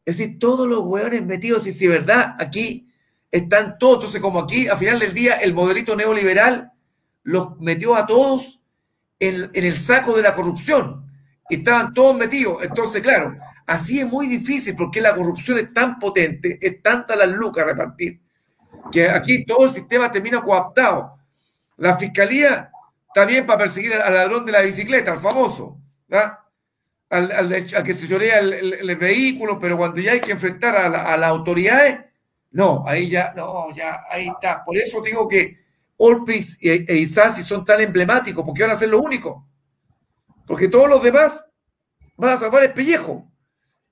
Es decir, todos los hueones metidos, y si es verdad, aquí están todos. Entonces, como aquí, a final del día, el modelito neoliberal los metió a todos en el saco de la corrupción. Estaban todos metidos. Entonces, claro, así es muy difícil, porque la corrupción es tan potente, es tanta las lucas a repartir, que aquí todo el sistema termina cooptado. La fiscalía está bien para perseguir al ladrón de la bicicleta, al famoso, ¿verdad? Al que se chorea el vehículo, pero cuando ya hay que enfrentar a las autoridades, no, ahí ya, ahí está. Por eso digo que Olpix e Isasi son tan emblemáticos, porque van a ser los únicos. Porque todos los demás van a salvar el pellejo.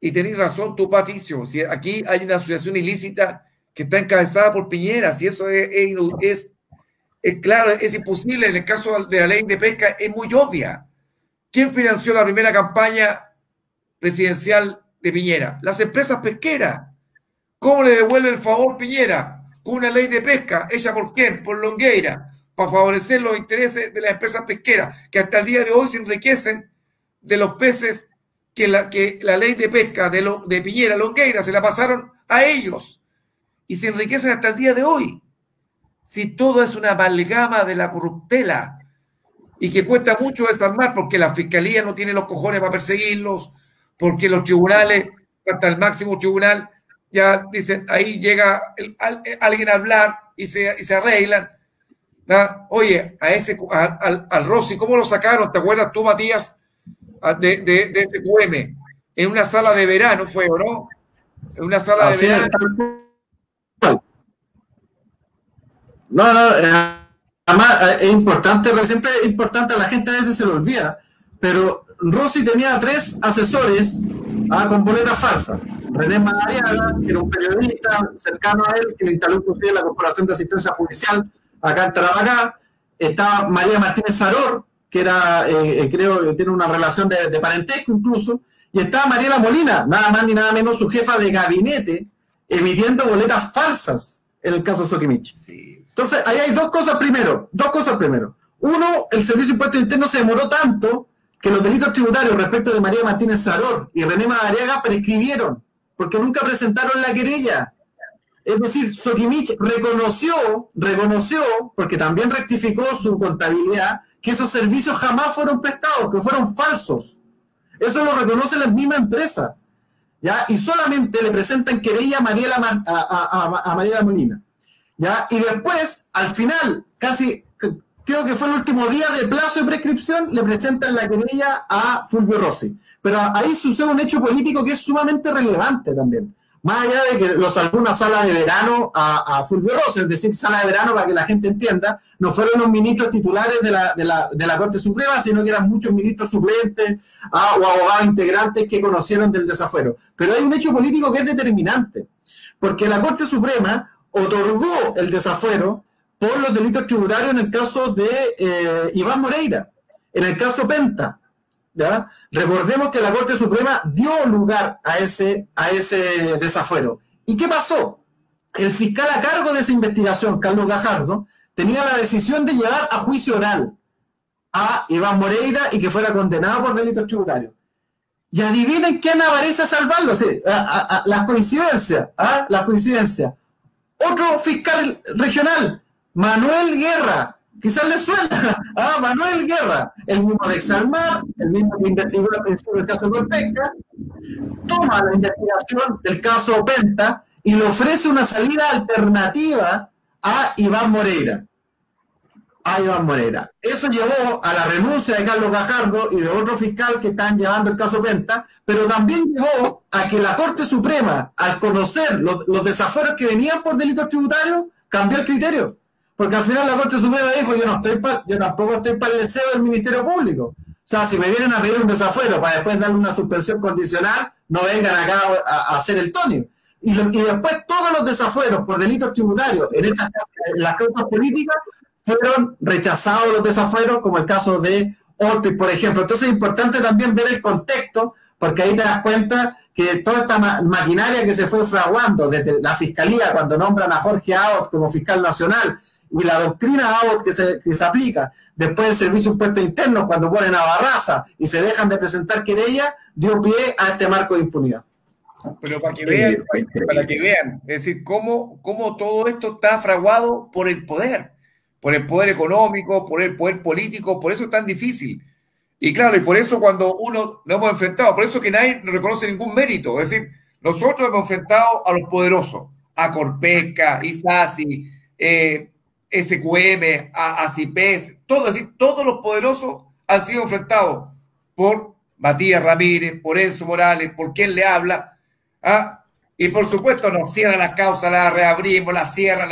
Y tenés razón tú, Patricio, si aquí hay una asociación ilícita que está encabezada por Piñera, si eso es claro, es imposible. En el caso de la ley de pesca es muy obvia. ¿Quién financió la primera campaña presidencial de Piñera? Las empresas pesqueras. ¿Cómo le devuelve el favor Piñera? Con una ley de pesca, ¿hecha por quién? Por Longueira, para favorecer los intereses de las empresas pesqueras, que hasta el día de hoy se enriquecen de los peces que la ley de pesca de Piñera, Longueira, se la pasaron a ellos y se enriquecen hasta el día de hoy. Si todo es una amalgama de la corruptela y que cuesta mucho desarmar porque la fiscalía no tiene los cojones para perseguirlos, porque los tribunales, hasta el máximo tribunal, ya dicen, ahí llega alguien a hablar y se arreglan. ¿No? Oye, al Rossi, ¿cómo lo sacaron? ¿Te acuerdas tú, Matías? De ese QM, en una sala de verano fue, ¿o no? En una sala Así de verano. Además es importante, pero siempre es importante, a la gente a veces se lo olvida, pero Rossi tenía 3 asesores con boletas falsas. René Madariaga, que era un periodista cercano a él, que le instaló inclusive la Corporación de Asistencia Judicial acá en Tarapacá. Estaba María Martínez Saror, que era, creo que tiene una relación de parentesco incluso, y estaba Mariela Molina, nada más ni nada menos su jefa de gabinete, emitiendo boletas falsas en el caso Soquimich. Sí. Entonces, ahí hay dos cosas primero. Uno, el Servicio de Impuestos Internos se demoró tanto que los delitos tributarios respecto de María Martínez Saror y René Madariaga prescribieron, porque nunca presentaron la querella. Es decir, Soquimich reconoció, porque también rectificó su contabilidad, que esos servicios jamás fueron prestados, que fueron falsos. Eso lo reconoce la misma empresa, ¿ya? Y solamente le presentan querella a Mariela Molina, ¿ya? Y después, al final, casi, creo que fue el último día de plazo de prescripción, le presentan la querella a Fulvio Rossi. Pero ahí sucede un hecho político que es sumamente relevante también. Más allá de que lo salvó una sala de verano a Fulvio Rossi, es decir, sala de verano para que la gente entienda, no fueron los ministros titulares de la Corte Suprema, sino que eran muchos ministros suplentes o abogados integrantes que conocieron del desafuero. Pero hay un hecho político que es determinante, porque la Corte Suprema otorgó el desafuero por los delitos tributarios en el caso de Iván Moreira, en el caso Penta. ¿Ya? Recordemos que la Corte Suprema dio lugar a ese desafuero. ¿Y qué pasó? El fiscal a cargo de esa investigación, Carlos Gajardo, tenía la decisión de llevar a juicio oral a Iván Moreira y que fuera condenado por delitos tributarios. Y adivinen quién aparece a salvarlo. Sí, las coincidencias. Las coincidencias. Otro fiscal regional, Manuel Guerra. Quizás les suena, Manuel Guerra, el mismo de Exalmar, el mismo que investigó al principio el caso de Corpesca, toma la investigación del caso Penta y le ofrece una salida alternativa a Iván Moreira. Eso llevó a la renuncia de Carlos Gajardo y de otro fiscal que están llevando el caso Penta, pero también llevó a que la Corte Suprema, al conocer los desafueros que venían por delitos tributarios, cambió el criterio. Porque al final la Corte Suprema dijo, yo tampoco estoy para el deseo del Ministerio Público. O sea, si me vienen a pedir un desafuero para después darle una suspensión condicional, no vengan acá a hacer el tonio. Y después todos los desafueros por delitos tributarios en las causas políticas fueron rechazados los desafueros, como el caso de Orpiz, por ejemplo. Entonces es importante también ver el contexto, porque ahí te das cuenta que toda esta maquinaria que se fue fraguando desde la Fiscalía cuando nombran a Jorge Aot como fiscal nacional, y la doctrina Abbott que se aplica, después del Servicio de Impuestos Internos, cuando ponen a Barraza y se dejan de presentar querella, dio pie a este marco de impunidad. Pero para que vean, es decir, cómo todo esto está fraguado por el poder económico, por el poder político, por eso es tan difícil. Y claro, y por eso cuando uno lo hemos enfrentado, por eso que nadie reconoce ningún mérito, es decir, nosotros hemos enfrentado a los poderosos, a Corpesca, Isasi, SQM, a CIPES, todo, es decir, todos los poderosos han sido enfrentados por Matías Ramírez, por Enzo Morales, por quien le habla, y por supuesto nos cierran las causas, las reabrimos, las cierran,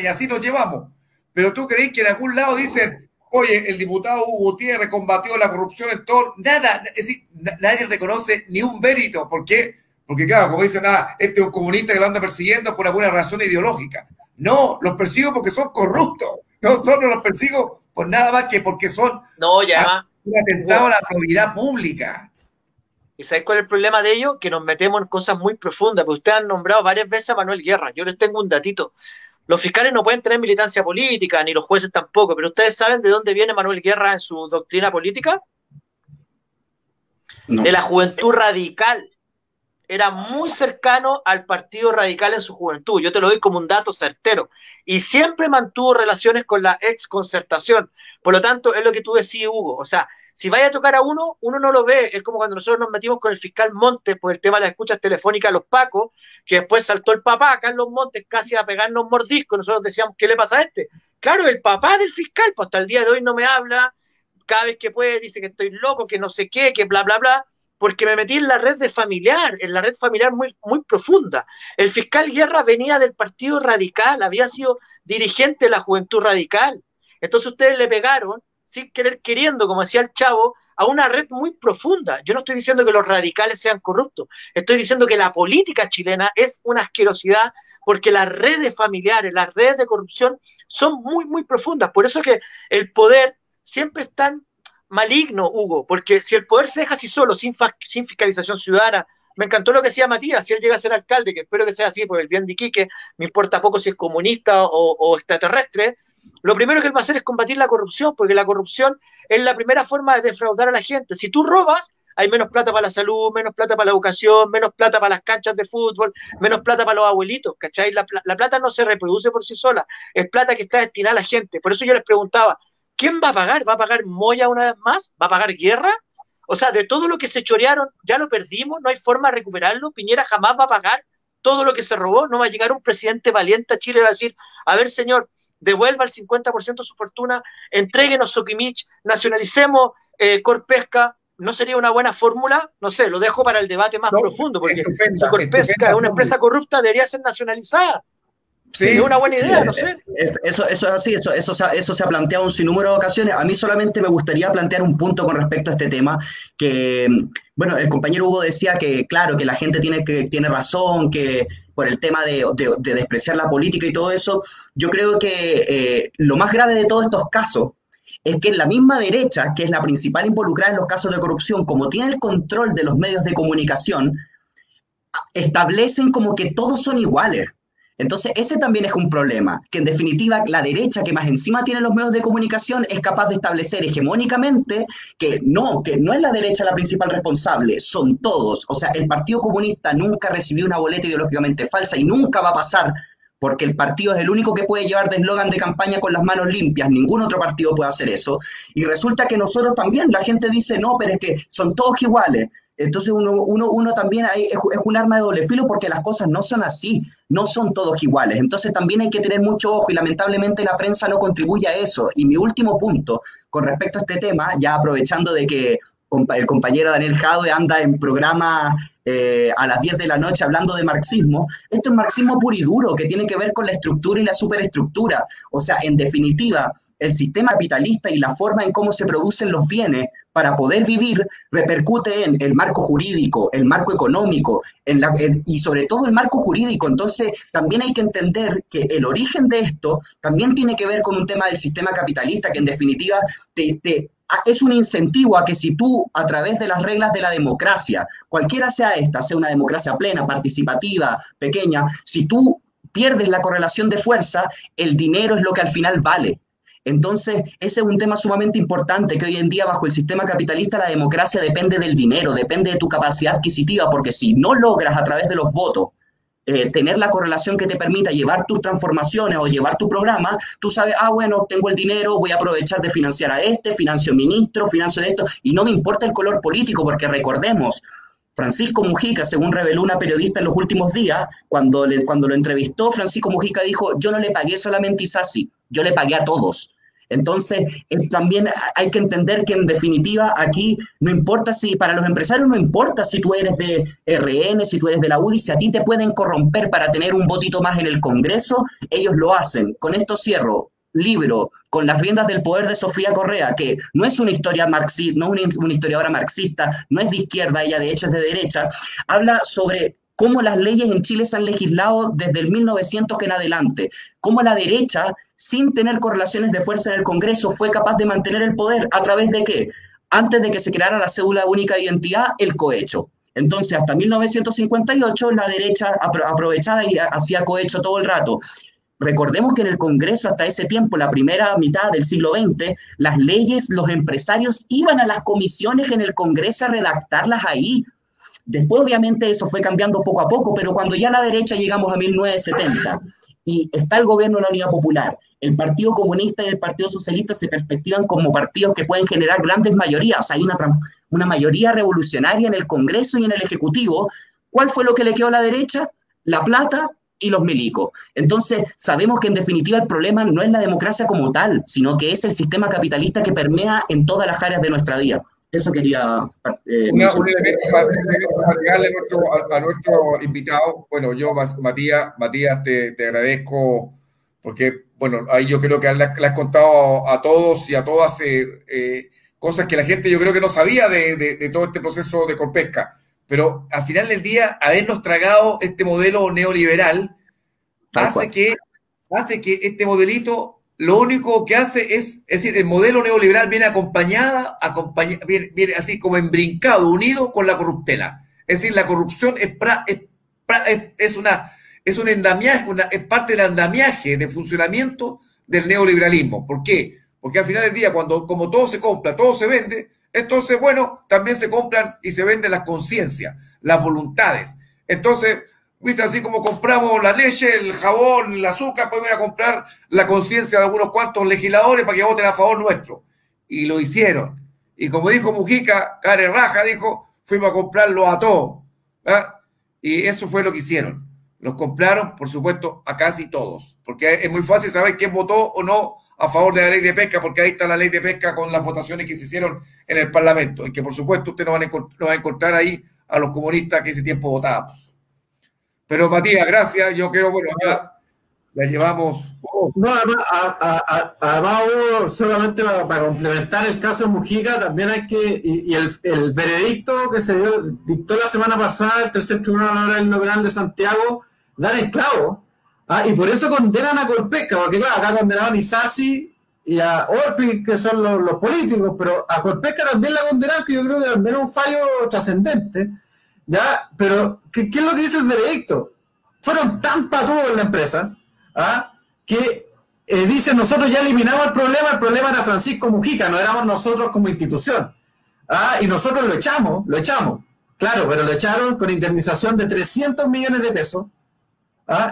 y así nos llevamos. Pero tú crees que en algún lado dicen, oye, el diputado Hugo Gutiérrez combatió la corrupción en todo, nada, es decir, nadie reconoce ni un mérito. ¿Por qué? Porque claro, como dicen, este es un comunista que lo anda persiguiendo por alguna razón ideológica. No, los persigo porque son corruptos. No solo los persigo por nada más que porque son un atentado a la probidad pública. ¿Y sabes cuál es el problema de ellos? Que nos metemos en cosas muy profundas. Porque ustedes han nombrado varias veces a Manuel Guerra. Yo les tengo un datito. Los fiscales no pueden tener militancia política, ni los jueces tampoco. Pero ¿ustedes saben de dónde viene Manuel Guerra en su doctrina política? No. de la Juventud Radical. Era muy cercano al Partido Radical en su juventud. Yo te lo doy como un dato certero. Y siempre mantuvo relaciones con la ex Concertación. Por lo tanto, es lo que tú decís, Hugo. O sea, si vaya a tocar a uno, uno no lo ve. Es como cuando nosotros nos metimos con el fiscal Montes por el tema de las escuchas telefónicas a los pacos, que después saltó el papá, Carlos Montes, casi a pegarnos mordiscos. Nosotros decíamos, ¿qué le pasa a este? Claro, el papá del fiscal, pues hasta el día de hoy no me habla. Cada vez que puede dice que estoy loco, que no sé qué, que bla, bla, bla, porque me metí en la red familiar muy, muy profunda. El fiscal Guerra venía del Partido Radical, había sido dirigente de la Juventud Radical. Entonces ustedes le pegaron, sin querer queriendo, como decía el Chavo, a una red muy profunda. Yo no estoy diciendo que los radicales sean corruptos, estoy diciendo que la política chilena es una asquerosidad, porque las redes familiares, las redes de corrupción son muy, muy profundas. Por eso que el poder siempre es tan maligno, Hugo, porque si el poder se deja así solo, sin fiscalización ciudadana, me encantó lo que decía Matías, si él llega a ser alcalde, que espero que sea así por el bien de Iquique, me importa poco si es comunista o extraterrestre, lo primero que él va a hacer es combatir la corrupción, porque la corrupción es la primera forma de defraudar a la gente. Si tú robas, hay menos plata para la salud, menos plata para la educación, menos plata para las canchas de fútbol, menos plata para los abuelitos, ¿cachai? La plata no se reproduce por sí sola, es plata que está destinada a la gente. Por eso yo les preguntaba, ¿quién va a pagar? ¿Va a pagar Moya una vez más? ¿Va a pagar Guerra? O sea, de todo lo que se chorearon, ya lo perdimos, no hay forma de recuperarlo. Piñera jamás va a pagar todo lo que se robó. No va a llegar un presidente valiente a Chile y va a decir, a ver, señor, devuelva el 50% de su fortuna, entréguenos Soquimich, nacionalicemos Corpesca. ¿No sería una buena fórmula? No sé, lo dejo para el debate más profundo, porque si Corpesca es una empresa corrupta, debería ser nacionalizada. Sí, es una buena idea, no sé. Eso es así, eso se ha planteado un sinnúmero de ocasiones. A mí solamente me gustaría plantear un punto con respecto a este tema, que, bueno, el compañero Hugo decía que, claro, que la gente tiene razón, que por el tema de despreciar la política y todo eso. Yo creo que lo más grave de todos estos casos es que la misma derecha, que es la principal involucrada en los casos de corrupción, como tiene el control de los medios de comunicación, establecen como que todos son iguales. Entonces, ese también es un problema, que en definitiva la derecha, que más encima tiene los medios de comunicación, es capaz de establecer hegemónicamente que no es la derecha la principal responsable, son todos. O sea, el Partido Comunista nunca recibió una boleta ideológicamente falsa y nunca va a pasar, porque el partido es el único que puede llevar de eslogan de campaña con las manos limpias, ningún otro partido puede hacer eso. Y resulta que nosotros también, la gente dice, no, pero es que son todos iguales. Entonces uno también es un arma de doble filo, porque las cosas no son así, no son todos iguales. Entonces también hay que tener mucho ojo, y lamentablemente la prensa no contribuye a eso. Y mi último punto con respecto a este tema, ya aprovechando de que el compañero Daniel Jadwe anda en programa a las 10 de la noche hablando de marxismo, esto es marxismo puro y duro, que tiene que ver con la estructura y la superestructura. O sea, en definitiva, el sistema capitalista y la forma en cómo se producen los bienes para poder vivir repercute en el marco jurídico, el marco económico, y sobre todo el marco jurídico. Entonces, también hay que entender que el origen de esto también tiene que ver con un tema del sistema capitalista, que en definitiva es un incentivo a que si tú, a través de las reglas de la democracia, cualquiera sea esta, sea una democracia plena, participativa, pequeña, si tú pierdes la correlación de fuerza, el dinero es lo que al final vale. Entonces, ese es un tema sumamente importante, que hoy en día bajo el sistema capitalista la democracia depende del dinero, depende de tu capacidad adquisitiva, porque si no logras a través de los votos tener la correlación que te permita llevar tus transformaciones o llevar tu programa, tú sabes, bueno, tengo el dinero, voy a aprovechar de financiar a financio ministro, financio de esto, y no me importa el color político, porque recordemos, Francisco Mujica, según reveló una periodista en los últimos días, cuando lo entrevistó, Francisco Mujica dijo, yo no le pagué solamente a Isasi, yo le pagué a todos. Entonces, también hay que entender que en definitiva aquí no importa si, para los empresarios no importa si tú eres de RN, si tú eres de la UDI, si a ti te pueden corromper para tener un votito más en el Congreso, ellos lo hacen. Con esto cierro. Libro Con las riendas del poder de Sofía Correa, que no es una historia marxista, no es una historiadora marxista, no es de izquierda, ella de hecho es de derecha, habla sobre cómo las leyes en Chile se han legislado desde el 1900 en adelante, cómo la derecha, sin tener correlaciones de fuerza en el Congreso, fue capaz de mantener el poder a través de ¿qué? Antes de que se creara la cédula única de identidad, el cohecho. Entonces, hasta 1958, la derecha aprovechaba y hacía cohecho todo el rato. recordemos que en el Congreso hasta ese tiempo, la primera mitad del siglo XX, las leyes, los empresarios iban a las comisiones en el Congreso a redactarlas ahí. Después, obviamente, eso fue cambiando poco a poco, pero cuando ya a la derecha llegamos a 1970 y está el gobierno de la Unidad Popular, el Partido Comunista y el Partido Socialista se perspectivan como partidos que pueden generar grandes mayorías, o sea, hay una mayoría revolucionaria en el Congreso y en el Ejecutivo. ¿Cuál fue lo que le quedó a la derecha? La plata y los milicos. Entonces, sabemos que en definitiva el problema no es la democracia como tal, sino que es el sistema capitalista que permea en todas las áreas de nuestra vida. Eso quería... un elemento para agregarle a nuestro invitado. Bueno, yo, Matías, te agradezco porque, bueno, ahí yo creo que le has contado a todos y a todas cosas que la gente yo creo que no sabía de todo este proceso de Corpesca. Pero al final del día, habernos tragado este modelo neoliberal hace que este modelito, lo único que hace es decir, el modelo neoliberal viene viene así como embrincado, unido con la corruptela. Es decir, la corrupción es un andamiaje, es parte del andamiaje de funcionamiento del neoliberalismo. ¿Por qué? Porque al final del día, como todo se compra, todo se vende, entonces, bueno, también se compran y se venden las conciencias, las voluntades. Entonces, viste, así como compramos la leche, el jabón, el azúcar, podemos ir a comprar la conciencia de algunos cuantos legisladores para que voten a favor nuestro. Y lo hicieron. Y como dijo Mujica, care raja, dijo, fuimos a comprarlo a todos. ¿Ah? Y eso fue lo que hicieron. Los compraron, por supuesto, a casi todos. Porque es muy fácil saber quién votó o no a favor de la ley de pesca, porque ahí está la ley de pesca con las votaciones que se hicieron en el Parlamento, y que por supuesto usted no va a encontrar ahí a los comunistas que ese tiempo votábamos. Pero Matías, gracias, yo creo, bueno, ya la llevamos. No, además solamente para complementar el caso de Mujica, también hay que, y el veredicto que se dictó la semana pasada, el tercer tribunal penal de Santiago, da el clavo. Y por eso condenan a Corpesca, porque claro, acá condenaban a Isasi y a Orpi, que son los políticos, pero a Corpesca también la condenaron, que yo creo que también es un fallo trascendente, ¿ya? Pero, ¿qué es lo que dice el veredicto? Fueron tan patudos en la empresa, que dicen, nosotros ya eliminamos el problema era Francisco Mujica, no éramos nosotros como institución, y nosotros lo echamos, claro, pero lo echaron con indemnización de 300 millones de pesos,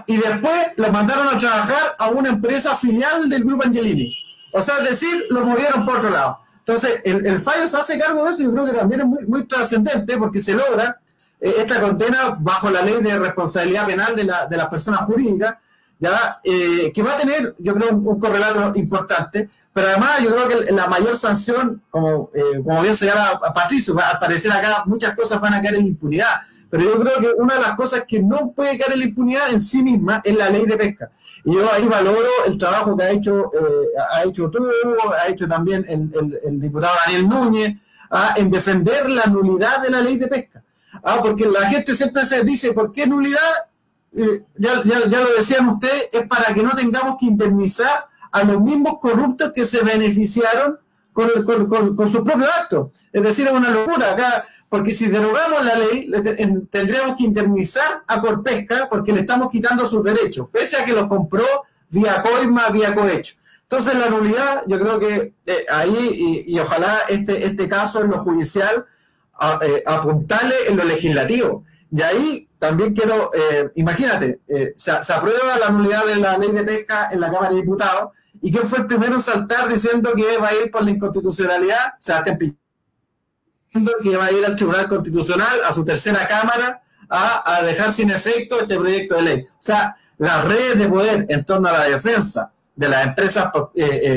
y después los mandaron a trabajar a una empresa filial del Grupo Angelini. O sea, es decir, lo movieron por otro lado. Entonces, el fallo se hace cargo de eso y yo creo que también es muy, muy trascendente porque se logra esta condena bajo la ley de responsabilidad penal de las personas jurídicas, ¿ya? Que va a tener, yo creo, un correlato importante, pero además yo creo que la mayor sanción, como bien señala a Patricio, al parecer acá muchas cosas van a caer en impunidad. Pero yo creo que una de las cosas que no puede caer en la impunidad en sí misma es la ley de pesca. Y yo ahí valoro el trabajo que ha hecho tú, ha hecho también el diputado Daniel Núñez, en defender la nulidad de la ley de pesca. Porque la gente siempre se dice, ¿por qué nulidad? Ya lo decían ustedes, es para que no tengamos que indemnizar a los mismos corruptos que se beneficiaron con sus propios actos. Es decir, es una locura acá. Porque si derogamos la ley, tendríamos que indemnizar a Corpesca porque le estamos quitando sus derechos, pese a que los compró vía coima, vía cohecho. Entonces la nulidad, yo creo que ahí, y ojalá este caso en lo judicial, apuntarle en lo legislativo. Y ahí también quiero, imagínate, se aprueba la nulidad de la ley de pesca en la Cámara de Diputados, y ¿quién fue el primero en saltar diciendo que va a ir por la inconstitucionalidad? Sebastián Piñera, que va a ir al Tribunal Constitucional, a su tercera Cámara, a dejar sin efecto este proyecto de ley. O sea, las redes de poder en torno a la defensa de las empresas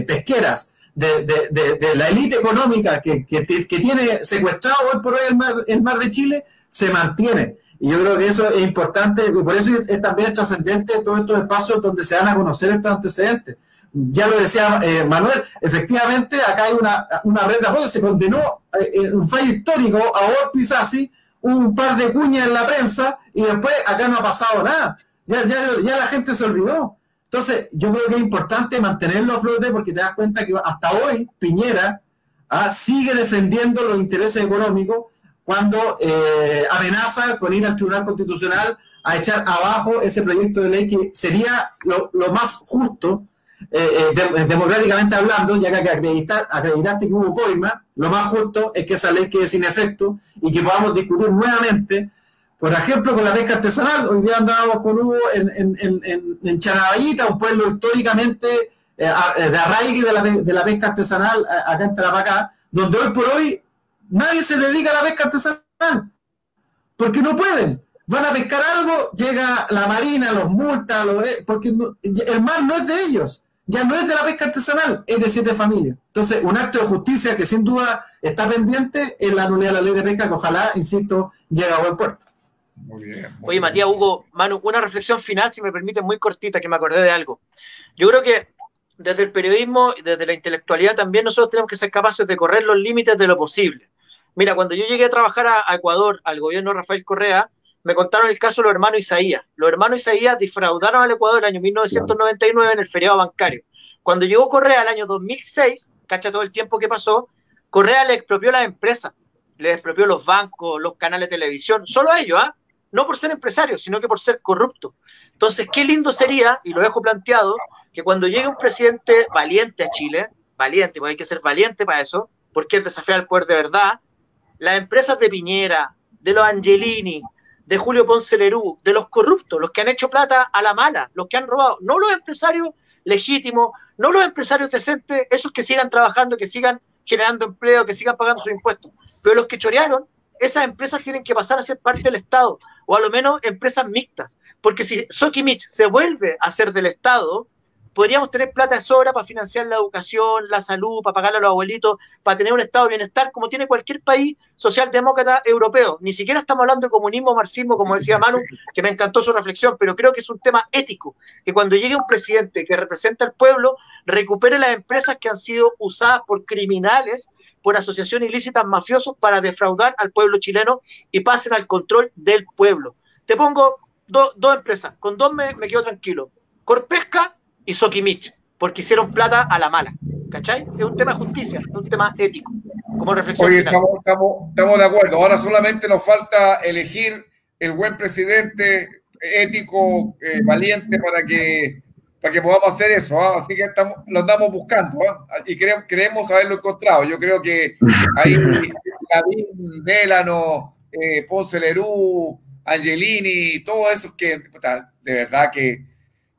pesqueras, de la élite económica que tiene secuestrado hoy por hoy el mar de Chile, se mantiene. Y yo creo que eso es importante, y por eso es también trascendente todos estos espacios donde se van a conocer estos antecedentes. Ya lo decía Manuel, efectivamente acá hay una red de apoyo, se condenó un fallo histórico a Orpi Isasi, un par de cuñas en la prensa, y después acá no ha pasado nada, ya la gente se olvidó. Entonces yo creo que es importante mantenerlo a flote porque te das cuenta que hasta hoy Piñera sigue defendiendo los intereses económicos cuando amenaza con ir al Tribunal Constitucional a echar abajo ese proyecto de ley que sería lo más justo, democráticamente hablando, ya que acreditaste que hubo coima, lo más justo es que esa ley quede sin efecto y que podamos discutir nuevamente, por ejemplo, con la pesca artesanal. Hoy día andábamos con Hugo en Chanaballita, un pueblo históricamente de arraigue de la pesca artesanal acá en Tarapacá, donde hoy por hoy nadie se dedica a la pesca artesanal, porque no pueden. Van a pescar algo, llega la marina, los multa, porque el mar no es de ellos, ya no es de la pesca artesanal, es de 7 familias. Entonces, un acto de justicia que sin duda está pendiente es la nulidad de la ley de pesca, que ojalá, insisto, llegue a buen puerto. Muy bien. Oye, Matías, Hugo, Manu, una reflexión final, si me permite, muy cortita, que me acordé de algo. Yo creo que desde el periodismo y desde la intelectualidad también nosotros tenemos que ser capaces de correr los límites de lo posible. Mira, cuando yo llegué a trabajar a Ecuador, al gobierno de Rafael Correa, me contaron el caso de los hermanos Isaías. Los hermanos Isaías defraudaron al Ecuador en el año 1999 en el feriado bancario. Cuando llegó Correa el año 2006, cacha todo el tiempo que pasó, Correa le expropió las empresas, le expropió los bancos, los canales de televisión, solo a ellos, ¿ah? No por ser empresarios, sino que por ser corruptos. Entonces, qué lindo sería, y lo dejo planteado, que cuando llegue un presidente valiente a Chile, valiente, porque hay que ser valiente para eso, porque es desafiar al poder de verdad, las empresas de Piñera, de los Angelini, de Julio Ponce Lerú, de los corruptos, los que han hecho plata a la mala, los que han robado, no los empresarios legítimos, no los empresarios decentes, esos que sigan trabajando, que sigan generando empleo, que sigan pagando sus impuestos, pero los que chorearon, esas empresas tienen que pasar a ser parte del Estado, o a lo menos empresas mixtas, porque si Sokimich se vuelve a ser del Estado, podríamos tener plata de sobra para financiar la educación, la salud, para pagarle a los abuelitos, para tener un estado de bienestar como tiene cualquier país socialdemócrata europeo. Ni siquiera estamos hablando de comunismo, marxismo, como decía Manu, que me encantó su reflexión, pero creo que es un tema ético, que cuando llegue un presidente que representa al pueblo, recupere las empresas que han sido usadas por criminales, por asociaciones ilícitas mafiosos para defraudar al pueblo chileno y pasen al control del pueblo. Te pongo dos empresas, con dos me quedo tranquilo. Corpesca y Sokimich, porque hicieron plata a la mala, ¿cachai? Es un tema de justicia, es un tema ético, como reflexión Oye, final. estamos de acuerdo, ahora solamente nos falta elegir el buen presidente ético, valiente, para que podamos hacer eso, ¿eh? Así que lo andamos buscando, ¿eh? Y creemos haberlo encontrado. Yo creo que ahí David, Delano, Ponce Lerú, Angelini, todos esos que, de verdad que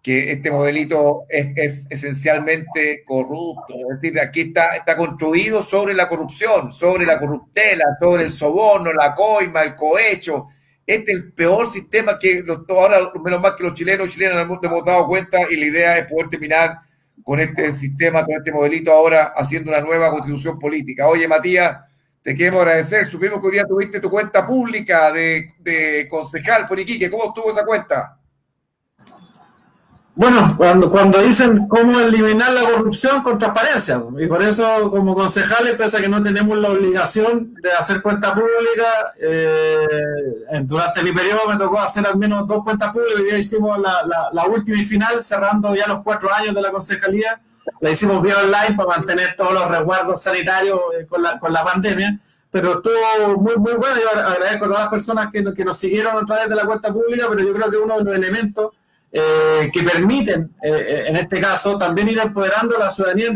este modelito es esencialmente corrupto. Es decir, aquí está construido sobre la corrupción, sobre la corruptela, sobre el soborno, la coima, el cohecho. Este es el peor sistema que ahora, menos mal que los chilenos y chilenas nos hemos dado cuenta, y la idea es poder terminar con este sistema, con este modelito ahora, haciendo una nueva constitución política. Oye, Matías, te queremos agradecer. Supimos que hoy día tuviste tu cuenta pública de concejal por Iquique. ¿Cómo estuvo esa cuenta? Bueno, cuando dicen cómo eliminar la corrupción con transparencia, y por eso como concejales, pese a que no tenemos la obligación de hacer cuenta pública, durante mi periodo me tocó hacer al menos 2 cuentas públicas. Hoy día hicimos la última y final, cerrando ya los 4 años de la concejalía. La hicimos vía online para mantener todos los resguardos sanitarios con la pandemia, pero estuvo muy bueno. Yo agradezco a todas las personas que nos siguieron a través de la cuenta pública, pero yo creo que uno de los elementos que permiten, en este caso, también ir empoderando a la ciudadanía en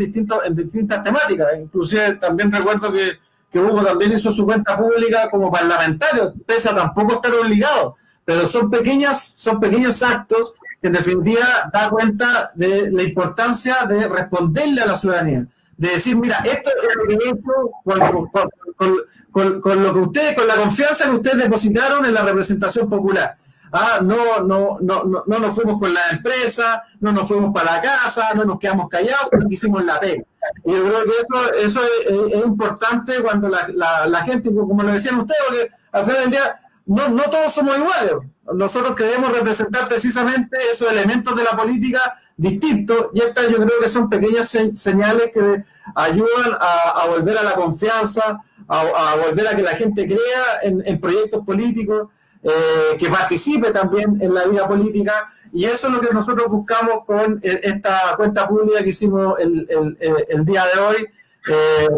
distintas temáticas. Inclusive también recuerdo que Hugo también hizo su cuenta pública como parlamentario, pese a tampoco estar obligado, pero son pequeños actos que en definitiva da cuenta de la importancia de responderle a la ciudadanía, de decir, mira, esto es lo que he hecho con lo que ustedes, con la confianza que ustedes depositaron en la representación popular. No nos fuimos con la empresa, no nos fuimos para la casa, no nos quedamos callados, no hicimos la pega. Y yo creo que eso es importante cuando la gente, como lo decían ustedes, porque al final del día no todos somos iguales. Nosotros queremos representar precisamente esos elementos de la política distintos, y estas yo creo que son pequeñas señales que ayudan a volver a la confianza, a volver a que la gente crea en proyectos políticos, que participe también en la vida política, y eso es lo que nosotros buscamos con esta cuenta pública que hicimos el día de hoy,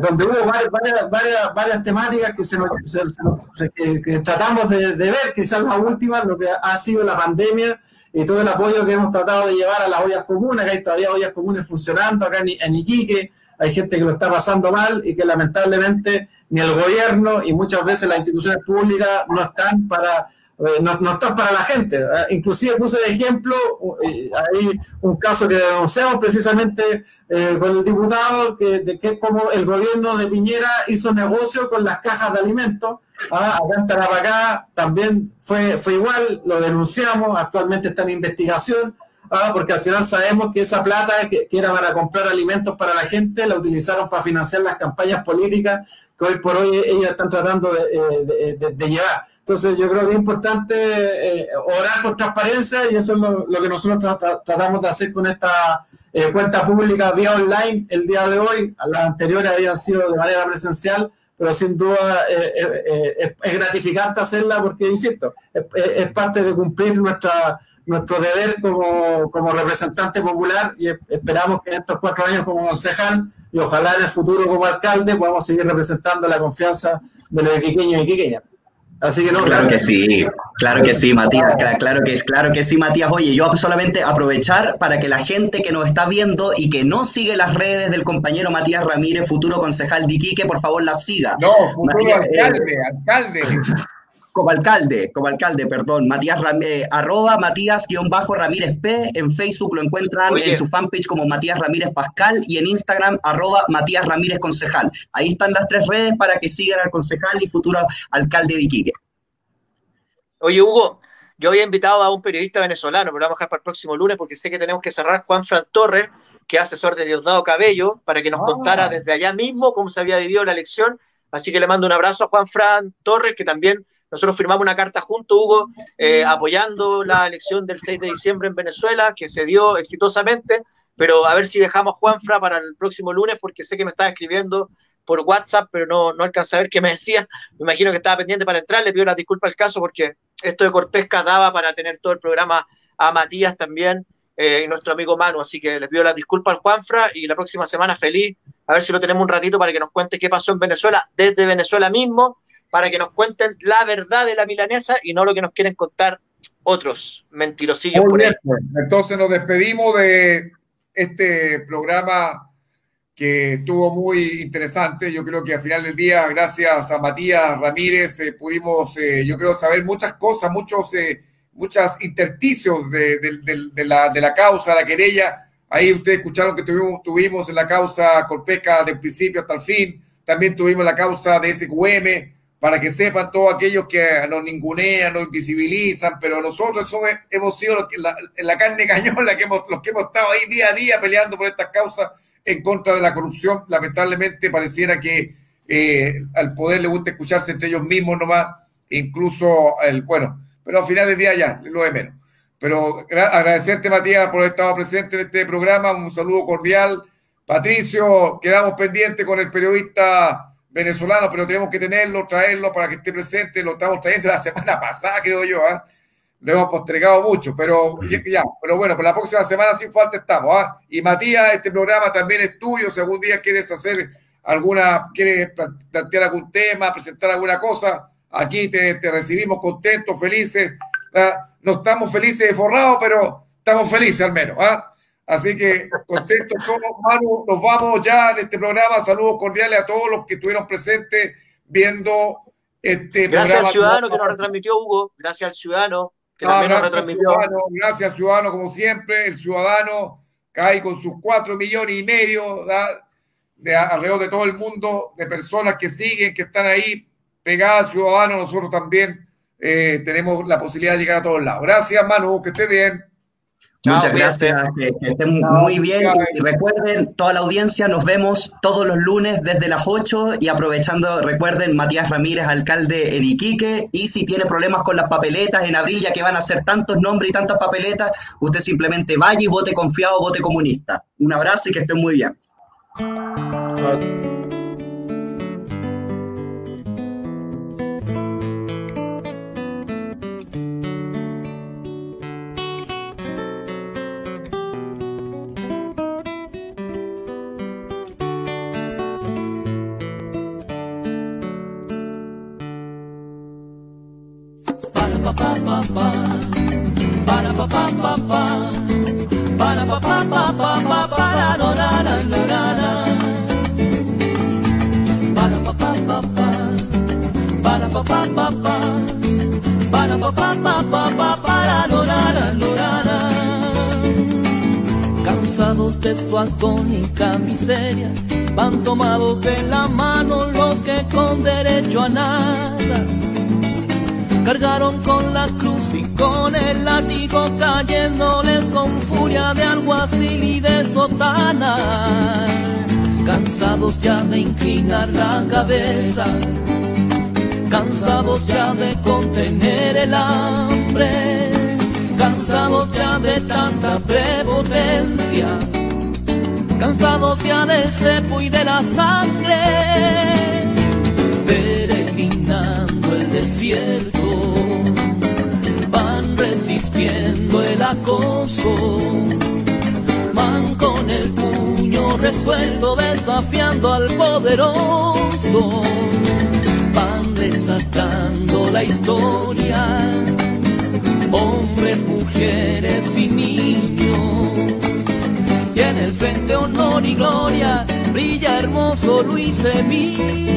donde hubo varias temáticas que tratamos de ver, quizás la última, lo que ha sido la pandemia y todo el apoyo que hemos tratado de llevar a las ollas comunes, que hay todavía ollas comunes funcionando acá en Iquique, hay gente que lo está pasando mal y que lamentablemente ni el gobierno y muchas veces las instituciones públicas no están para la gente. Inclusive puse de ejemplo, hay un caso que denunciamos precisamente con el diputado, que es como el gobierno de Piñera hizo negocio con las cajas de alimentos. Acá en Tarapacá también fue igual, lo denunciamos, actualmente está en investigación, porque al final sabemos que esa plata que era para comprar alimentos para la gente, la utilizaron para financiar las campañas políticas que hoy por hoy ellos están tratando de llevar. Entonces yo creo que es importante orar con transparencia, y eso es lo que nosotros tratamos de hacer con esta cuenta pública vía online el día de hoy. Las anteriores habían sido de manera presencial, pero sin duda es gratificante hacerla porque, insisto, es parte de cumplir nuestro deber como representante popular, y esperamos que en estos 4 años como concejal y ojalá en el futuro como alcalde podamos seguir representando la confianza de los iquiqueños y iquiqueñas. Así que no, claro que sí, Matías, claro que sí, Matías. Oye, yo solamente aprovechar para que la gente que nos está viendo y que no sigue las redes del compañero Matías Ramírez, futuro concejal de Iquique, por favor las siga. No, futuro Matías, alcalde. Como alcalde, perdón, arroba Matías-Ramírez P, en Facebook lo encuentran en su fanpage como Matías Ramírez Pascal y en Instagram arroba Matías Ramírez Concejal. Ahí están las 3 redes para que sigan al concejal y futuro alcalde de Iquique. Oye, Hugo, yo había invitado a un periodista venezolano, pero lo vamos a dejar para el próximo lunes porque sé que tenemos que cerrar, Juan Fran Torres, que es asesor de Diosdado Cabello, para que nos contara desde allá mismo cómo se había vivido la elección. Así que le mando un abrazo a Juan Fran Torres, que también nosotros firmamos una carta junto, Hugo, apoyando la elección del 6 de diciembre en Venezuela, que se dio exitosamente, pero a ver si dejamos a Juanfra para el próximo lunes, porque sé que me estaba escribiendo por WhatsApp, pero no alcancé a ver qué me decía. Me imagino que estaba pendiente para entrar, le pido las disculpas al caso, porque esto de Corpesca daba para tener todo el programa a Matías también, y nuestro amigo Manu, así que les pido las disculpas al Juanfra, y la próxima semana feliz, a ver si lo tenemos un ratito para que nos cuente qué pasó en Venezuela, desde Venezuela mismo, para que nos cuenten la verdad de la milanesa y no lo que nos quieren contar otros mentirosillos por ahí. Entonces nos despedimos de este programa que estuvo muy interesante. Yo creo que al final del día, gracias a Matías Ramírez, pudimos, yo creo, saber muchas cosas, muchos intersticios de la causa, la querella. Ahí ustedes escucharon que tuvimos en la causa Corpesca del principio hasta el fin. También tuvimos la causa de SQM, para que sepan todos aquellos que nos ningunean, nos invisibilizan, pero nosotros hemos sido la carne cañón, los que hemos estado ahí día a día peleando por estas causas en contra de la corrupción. Lamentablemente pareciera que al poder le gusta escucharse entre ellos mismos nomás, incluso pero al final del día ya, lo de menos. Pero agradecerte, Matías, por haber estado presente en este programa, un saludo cordial. Patricio, quedamos pendientes con el periodista venezolano, pero tenemos que traerlo para que esté presente. Lo estamos trayendo la semana pasada, creo yo, lo hemos postergado mucho, pero bueno, por la próxima semana sin falta estamos, Y Matías, este programa también es tuyo. Si algún día quieres quieres plantear algún tema, presentar alguna cosa, aquí te recibimos contentos, felices. No estamos felices de forrado, pero estamos felices al menos, Así que contentos todos, Manu. Nos vamos ya en este programa. Saludos cordiales a todos los que estuvieron presentes viendo este programa. Gracias al ciudadano que nos retransmitió, Hugo. Gracias al ciudadano que también nos retransmitió. Gracias al ciudadano, como siempre. El ciudadano cae con sus 4,5 millones de alrededor de todo el mundo, de personas que siguen, que están ahí pegadas al ciudadano. Nosotros también tenemos la posibilidad de llegar a todos lados. Gracias, Manu. Que esté bien. Muchas gracias, que estén muy bien. Y recuerden, toda la audiencia, nos vemos todos los lunes desde las 8 y aprovechando, recuerden, Matías Ramírez, alcalde en Iquique, y si tiene problemas con las papeletas en abril, ya que van a ser tantos nombres y tantas papeletas, usted simplemente vaya y vote confiado, vote comunista. Un abrazo y que estén muy bien. pa, para pa pa pa pa, para pa pa pa pa pa, para no la la la la, para pa pa pa pa, para pa pa pa pa, para pa pa pa pa pa, para no la la la la. Cansados de su agónica miseria, van tomados de la mano los que con derecho a nada cargaron con la cruz y con el látigo, cayéndoles con furia de alguacil y de sotana. Cansados ya de inclinar la cabeza, cansados ya de contener el hambre, cansados ya de tanta prepotencia, cansados ya del cepo y de la sangre, peregrinando el desierto, van resistiendo el acoso, van con el puño resuelto desafiando al poderoso, van desatando la historia, hombres, mujeres y niños, y en el frente honor y gloria brilla hermoso Luis Emilio.